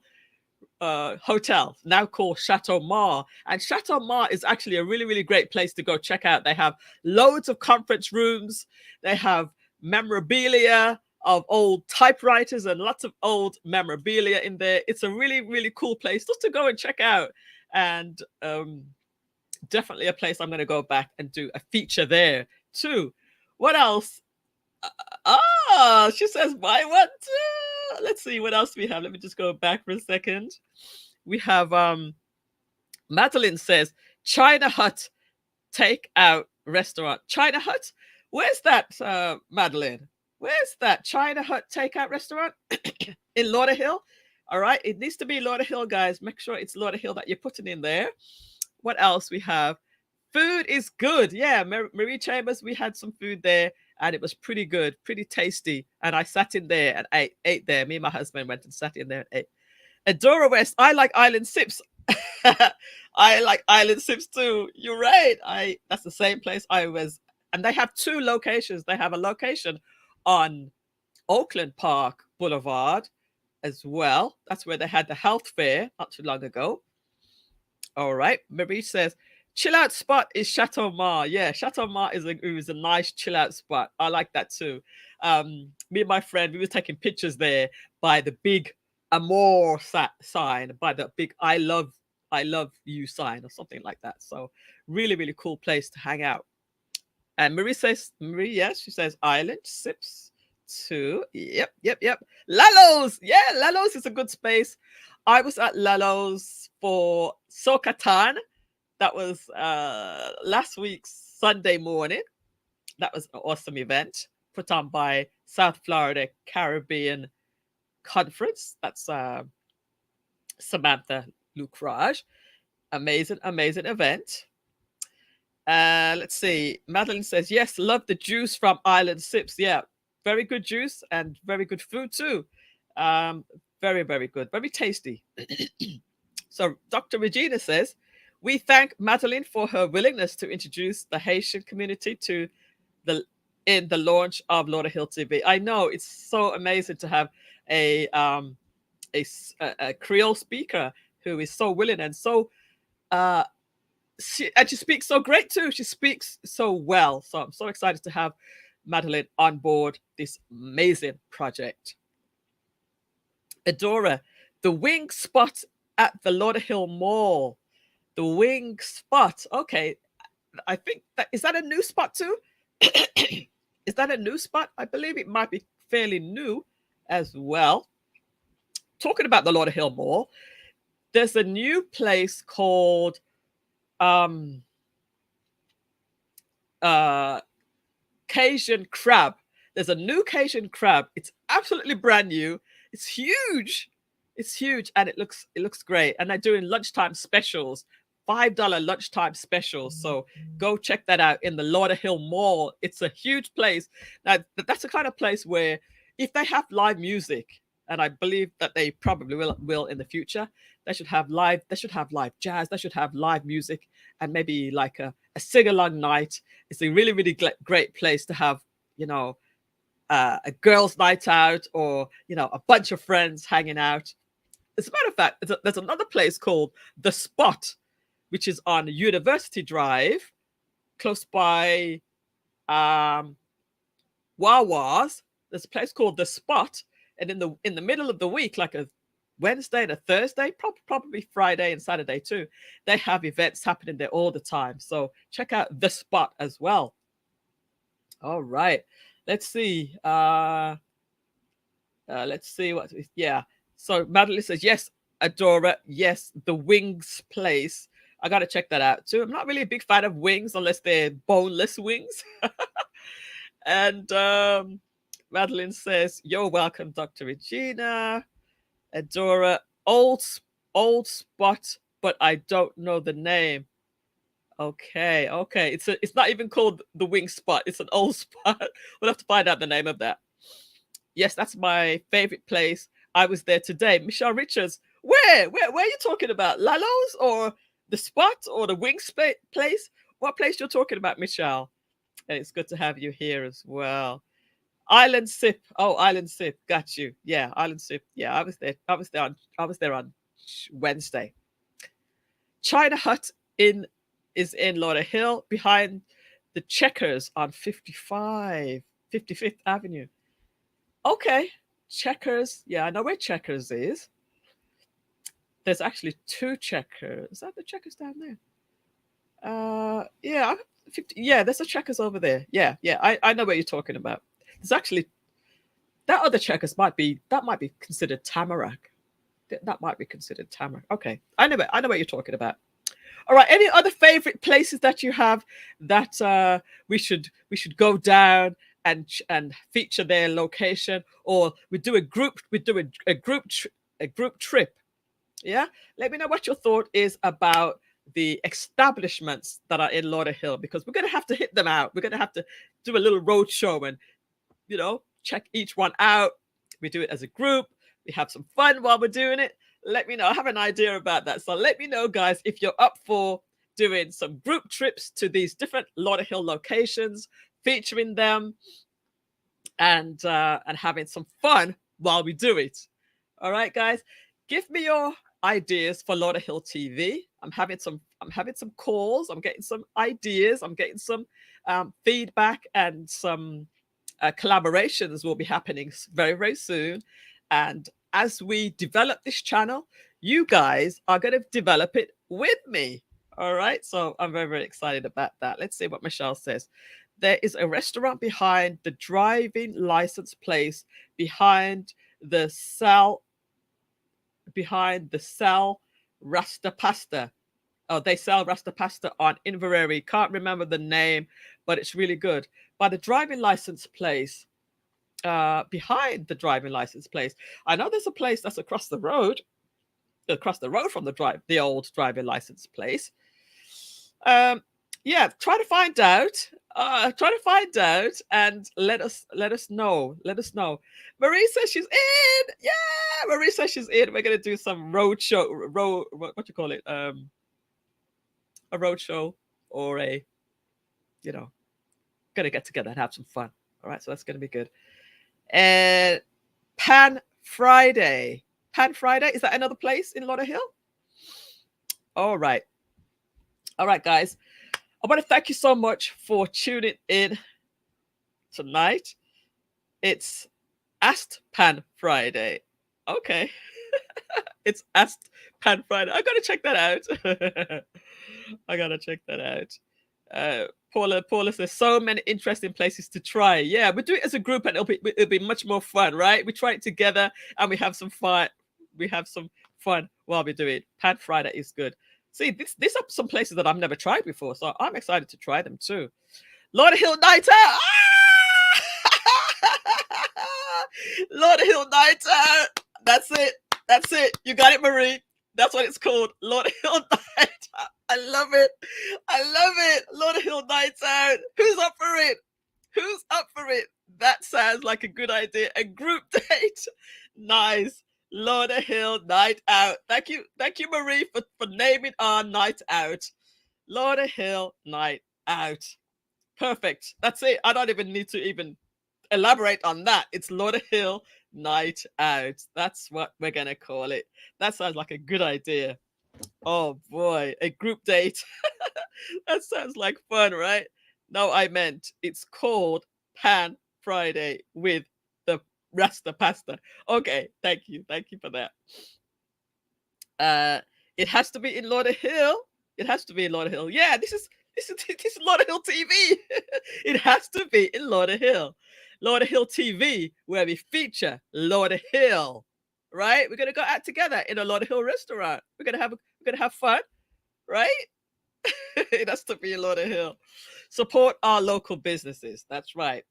hotel, now called Chateau Mar. And Chateau Mar is actually a really, really great place to go check out. They have loads of conference rooms. They have memorabilia of old typewriters and lots of old memorabilia in there. It's a really, really cool place just to go and check out. And definitely a place I'm going to go back and do a feature there too. What else? She says, buy one too. Let's see what else we have. Let me just go back for a second. We have Madeline says, China Hut takeout restaurant. China Hut? Where's that, Madeline? Where's that China Hut takeout restaurant? In Lauderhill? All right, it needs to be Lauderhill, guys. Make sure it's Lauderhill that you're putting in there. What else we have? Food is good. Yeah, Marie Chambers, we had some food there, and it was pretty good, pretty tasty. And I sat in there and ate there. Me and my husband went and sat in there and ate. Adora West, I like Island Sips. I like Island Sips too. You're right. That's the same place I was. And they have two locations. They have a location on Oakland Park Boulevard as well. That's where they had the health fair not too long ago. All right. Marie says, chill out spot is Chateau Mar. Yeah, Chateau Mar is a nice chill out spot. I like that too. Me and my friend, we were taking pictures there by the big Amour sign, by the big I love you sign or something like that. So really, really cool place to hang out. And Marie, yes, she says Island Sips too. Yep. Lalo's. Yeah, Lalo's is a good space. I was at Lalo's for Sokatan. That was last week's Sunday morning. That was an awesome event put on by South Florida Caribbean Conference. That's Samantha Lucrage. Amazing event. Let's see. Madeline says, yes, love the juice from Island Sips. Yeah, very good juice and very good food too. Very, very good. Very tasty. So Dr. Regina says, we thank Madeline for her willingness to introduce the Haitian community to in the launch of Lauderhill TV. I know it's so amazing to have a Creole speaker who is so willing and so she speaks so great too. She speaks so well. So I'm so excited to have Madeline on board this amazing project. Adora, the wing spot at the Lauderhill Mall. The wing spot. Okay. I think is that a new spot too? Is that a new spot? I believe it might be fairly new as well. Talking about the Lauderhill Mall, there's a new place called Cajun Crab. There's a new Cajun Crab. It's absolutely brand new. It's huge. It's huge, and it looks great. And they're doing lunchtime specials, $5 lunchtime specials. So go check that out in the Lauderhill Mall. It's a huge place. Now that's the kind of place where if they have live music, and I believe that they probably will in the future, they should have live jazz, they should have live music, and maybe like a sing-along night. It's a really, really great place to have, you know, a girls' night out, or, you know, a bunch of friends hanging out. As a matter of fact, there's another place called The Spot, which is on University Drive, close by Wawa's. There's a place called The Spot, and in the middle of the week, like a Wednesday and a Thursday, probably Friday and Saturday too, they have events happening there all the time. So check out The Spot as well. All right, let's see. Let's see what. Yeah. So Madeline says yes. Adora, yes. The Wings place. I gotta check that out too. I'm not really a big fan of wings unless they're boneless wings. And Madeline says, "You're welcome, Dr. Regina." Adora, old spot, but I don't know the name. Okay. It's not even called the Wing Spot. It's an old spot. We'll have to find out the name of that. Yes, that's my favorite place. I was there today. Michelle Richards, where are you talking about? Lalo's or the Spot or the Wing place? What place you're talking about, Michelle? And it's good to have you here as well. Island Sip. Oh, Island Sip. Got you. Yeah, Island Sip. Yeah, I was there on Wednesday. China Hut is in Lauderhill, behind the Checkers on 55th Avenue. Okay, Checkers. Yeah, I know where Checkers is. There's actually two Checkers. Is that the Checkers down there? Yeah, there's a Checkers over there. Yeah, I know what you're talking about. There's actually that other Checkers might be considered Tamarack. That might be considered Tamarack. Okay, I know what you're talking about. All right, any other favorite places that you have that we should go down and feature their location, or we do a group trip? Yeah, let me know what your thought is about the establishments that are in Lauderhill, because we're going to have to hit them out. We're going to have to do a little road show and, you know, check each one out. We do it as a group. We have some fun while we're doing it. Let me know. I have an idea about that. So let me know, guys, if you're up for doing some group trips to these different Lauderhill locations, featuring them and having some fun while we do it. All right, guys, give me your ideas for Lauderhill TV. I'm having some calls. I'm getting some ideas. I'm getting some feedback, and some collaborations will be happening very, very soon. And as we develop this channel, you guys are going to develop it with me. All right. So I'm very, very excited about that. Let's see what Michelle says. There is a restaurant behind the driving license place, behind the Sal Rasta Pasta. Oh, they sell Rasta Pasta on Inverary. Can't remember the name, but it's really good. By the driving license place, behind the driving license place. I know there's a place that's across the road from the old driving license place. Yeah, try to find out. And let us know. Marie says she's in. Yeah, Marie says she's in. We're gonna do some road show. What you call it? A road show, or gonna get together and have some fun. All right, so that's gonna be good. And Pan Friday, is that another place in Lauderhill? All right, guys. I want to thank you so much for tuning in tonight. It's Asked Pan Friday. Okay. It's Asked Pan Friday. I gotta check that out. Paula says so many interesting places to try. Yeah, we do it as a group, and it'll be much more fun, right? We try it together, and we have some fun. We have some fun while we do it. Pan Friday is good. See, these are some places that I've never tried before, so I'm excited to try them too. Lauderhill Night Out. Lauderhill Night Out. That's it. That's it. You got it, Marie. That's what it's called. Lauderhill Night Out. I love it. I love it. Lauderhill Night Out. Who's up for it? Who's up for it? That sounds like a good idea. A group date. Nice. Lauderhill Night Out. Thank you, Marie, for naming our night out. Lauderhill Night Out. Perfect. That's it. I don't even need to even elaborate on that. It's Lauderhill Night Out. That's what we're gonna call it. That sounds like a good idea. Oh boy, a group date. That sounds like fun, right? No, I meant it's called Pan Friday with the Rasta Pasta. Okay, thank you for that. It has to be in Lauderhill. It has to be in Lauderhill. Yeah, this is Lauderhill TV. It has to be in Lauderhill. Lauderhill TV, where we feature Lauderhill. Right? We're gonna go out together in a Lauderhill restaurant. We're gonna have fun, right? It has to be in Lauderhill. Support our local businesses. That's right.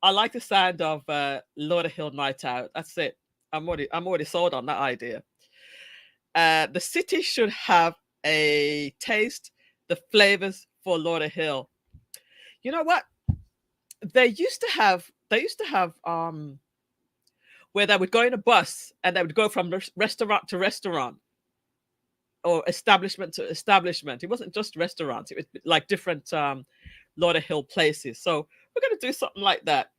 I like the sound of Lauderhill Night Out. That's it. I'm already sold on that idea. The city should have a taste the flavors for Lauderhill. You know what? They used to have where they would go in a bus and they would go from restaurant to restaurant or establishment to establishment. It wasn't just restaurants. It was like different Lauderhill places. So we're going to do something like that.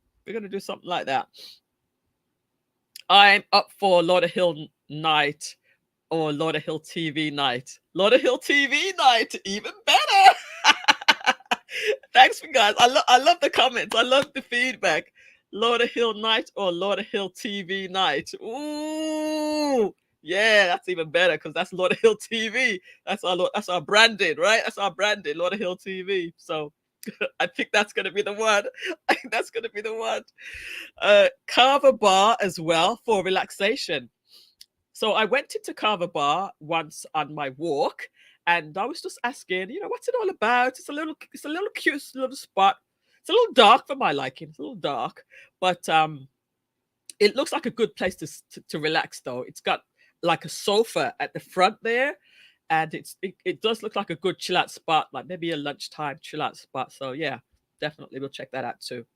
I'm up for Lauderhill night or Lauderhill TV night. Lauderhill TV night, even better. Thanks, guys. I love the comments. I love the feedback. Lauderhill night or Lauderhill TV night. Ooh, yeah, that's even better because that's Lauderhill TV. That's our branding, right? That's our branding, Lauderhill TV. So I think that's going to be the one. Carver Bar as well for relaxation. So I went into Carver Bar once on my walk, and I was just asking, what's it all about? It's a little cute little spot. It's a little dark for my liking. It's a little dark, but it looks like a good place to relax. Though it's got like a sofa at the front there, and it does look like a good chill out spot, like maybe a lunchtime chill out spot. So yeah, definitely we'll check that out too.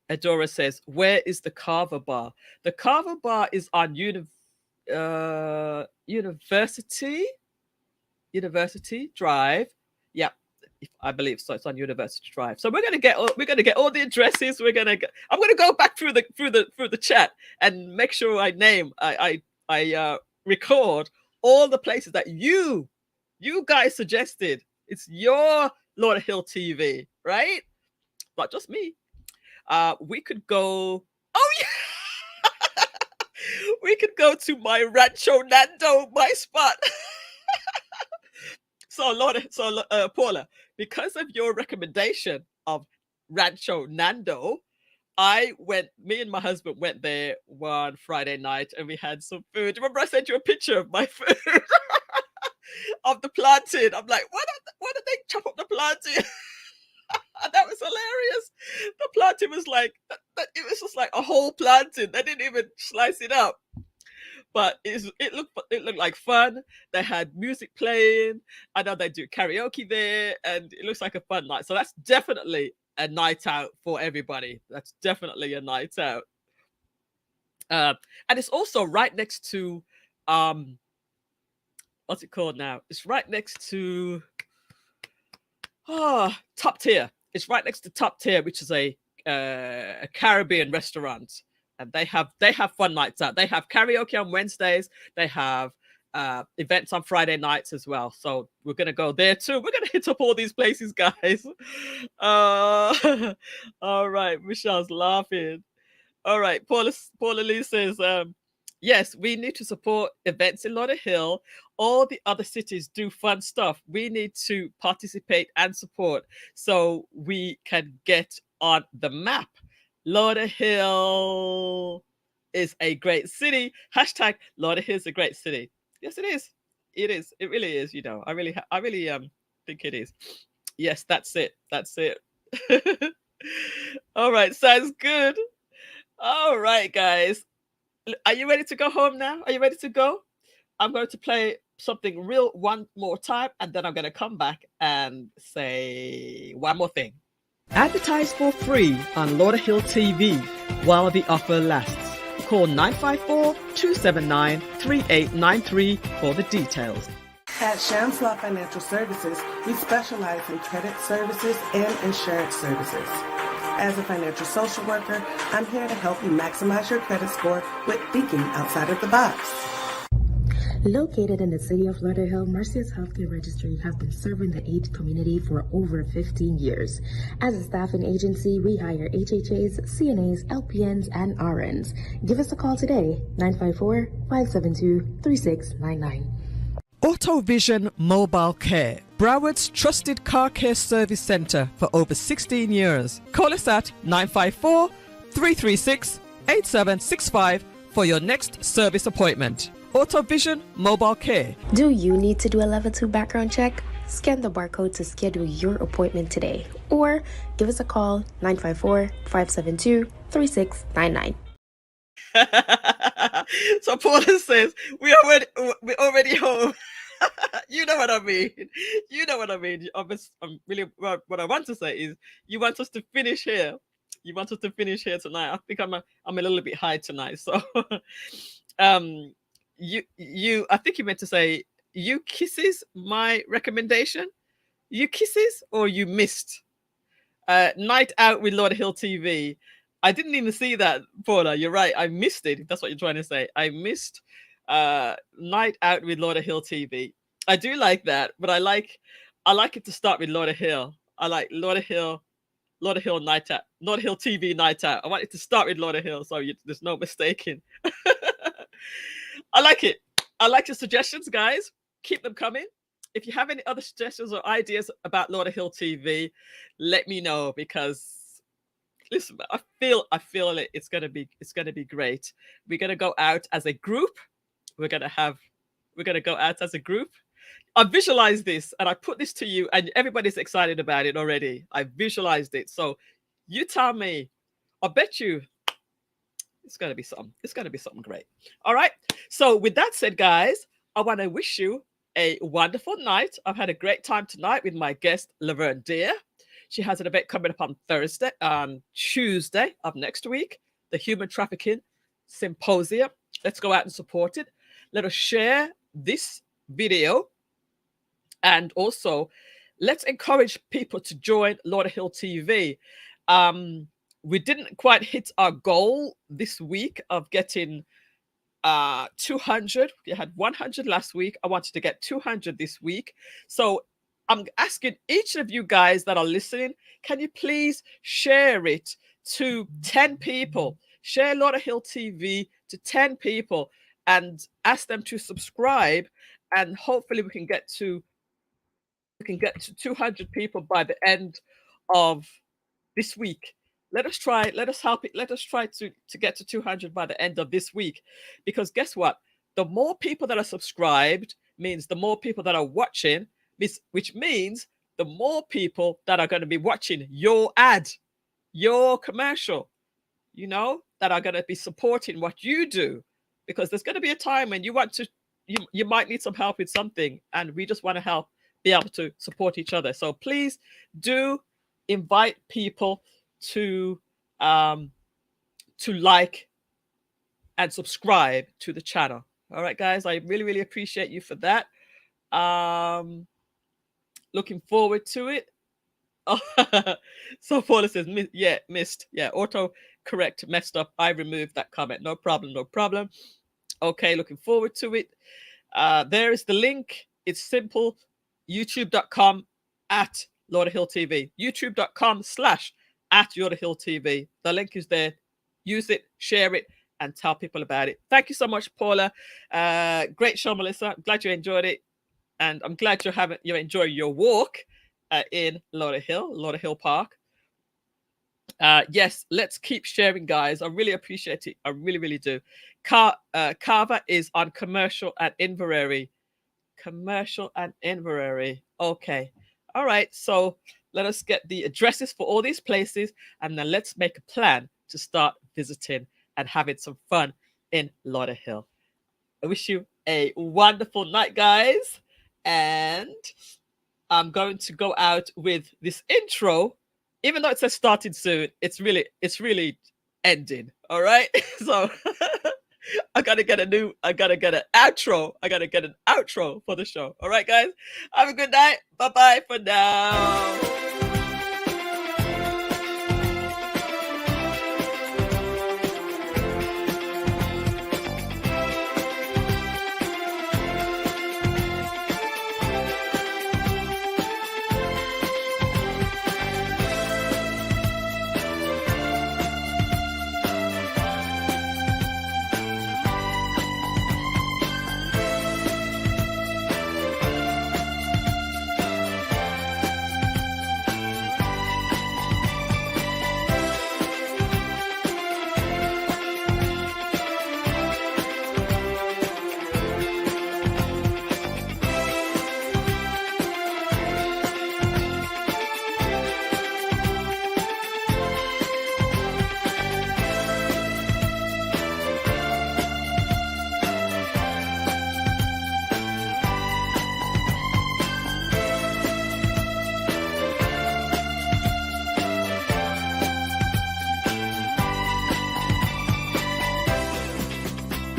Adora says, where is the Carver Bar? The Carver Bar is on University Drive. Yeah, I believe so. It's on University Drive. So we're gonna get all the addresses. I'm gonna go back through the chat and make sure I record all the places that you guys suggested. It's your Lauderhill TV, right? Not just me. We could go. Oh yeah, we could go to my Rancho Nando, my spot. So Paula, because of your recommendation of Rancho Nando, me and my husband went there one Friday night and we had some food. Remember I sent you a picture of my food of the plantain. I'm like, why did they chop up the plantain? That was hilarious. The plantain was like, it was just like a whole plantain. They didn't even slice it up. But it looked like fun. They had music playing. I know they do karaoke there, and it looks like a fun night. So that's definitely a night out for everybody. That's definitely a night out. And it's also right next to what's it called now? It's right next to Top Tier. It's right next to Top Tier, which is a Caribbean restaurant. And they have fun nights out. They have karaoke on Wednesdays. They have events on Friday nights as well. So we're gonna go there too. We're gonna hit up all these places, guys. All right, Michelle's laughing. All right, Paula Lee says, Yes, we need to support events in Lauderhill. All the other cities do fun stuff. We need to participate and support so we can get on the map. Lauderhill is a great city. Hashtag Lauderhill is a great city. Yes, it is. It is. It really is. You know, I really think it is. Yes, that's it. That's it. All right, sounds good. All right, guys. Are you ready to go home now? Are you ready to go? I'm going to play something real one more time, and then I'm going to come back and say one more thing. Advertise for free on Lauderhill TV while the offer lasts. Call 954-279-3893 for the details. At Shams Law Financial Services, we specialize in credit services and insurance services. As a financial social worker, I'm here to help you maximize your credit score with thinking outside of the box. Located in the city of Lauderhill, Marcia's Healthcare Registry has been serving the AIDS community for over 15 years. As a staffing agency, we hire HHAs, CNAs, LPNs, and RNs. Give us a call today, 954-572-3699. AutoVision Mobile Care, Broward's trusted car care service centre for over 16 years. Call us at 954-336-8765 for your next service appointment. AutoVision Mobile Care. Do you need to do a level 2 background check? Scan the barcode to schedule your appointment today, or give us a call 954-572-3699. So Paula says we're already home. You know what I mean. You know what I mean. I'm really what I want to say is you want us to finish here. You want us to finish here tonight. I think I'm a little bit high tonight. So you I think you meant to say you kisses my recommendation. You kisses or you missed. Night out with Lauderhill TV. I didn't even see that, Paula. You're right. I missed it. That's what you're trying to say. I missed Night Out with Lauderhill TV. I do like that, but I like it to start with Lauderhill. I like Lauderhill Night Out, Lauderhill TV Night Out. I want it to start with Lauderhill, so there's no mistaking. I like it. I like your suggestions, guys. Keep them coming. If you have any other suggestions or ideas about Lauderhill TV, let me know, because listen, I feel it. It's gonna be great. We're gonna go out as a group. We're gonna go out as a group. I visualized this and I put this to you, and everybody's excited about it already. I visualized it. So you tell me. I bet you it's gonna be something. It's gonna be something great. All right. So with that said, guys, I want to wish you a wonderful night. I've had a great time tonight with my guest, Lavern Deer. She has an event coming up on Tuesday of next week, the Human Trafficking Symposium. Let's go out and support it. Let us share this video. And also, let's encourage people to join Lauderhill TV. We didn't quite hit our goal this week of getting 200. We had 100 last week. I wanted to get 200 this week. So I'm asking each of you guys that are listening, can you please share it to 10 people? Share Lauderhill TV to 10 people and ask them to subscribe, and hopefully we can get to 200 people by the end of this week. Let us try to get to 200 by the end of this week, because guess what? The more people that are subscribed means the more people that are watching, which means the more people that are going to be watching your ad, your commercial, that are going to be supporting what you do, because there's going to be a time when you might need some help with something, and we just want to be able to support each other. So please do invite people to like and subscribe to the channel. All right, guys, I really, really appreciate you for that. Looking forward to it. Oh, so Paula says, missed. Yeah, auto correct messed up. I removed that comment. No problem. Okay, looking forward to it. There is the link. It's simple. YouTube.com @ Lauderhill TV. YouTube.com / @ Lauderhill TV. The link is there. Use it, share it, and tell people about it. Thank you so much, Paula. Great show, Millissa. I'm glad you enjoyed it. And I'm glad you enjoy your walk in Lauderhill Park. Yes, let's keep sharing, guys. I really appreciate it. I really, really do. Carver is on Commercial and Inverary. Commercial and Inverary. Okay. All right. So let us get the addresses for all these places, and then let's make a plan to start visiting and having some fun in Lauderhill. I wish you a wonderful night, guys. And I'm going to go out with this intro. Even though it says starting soon, it's really ending. All right. So I gotta get an outro. I gotta get an outro for the show. All right, guys. Have a good night. Bye-bye for now.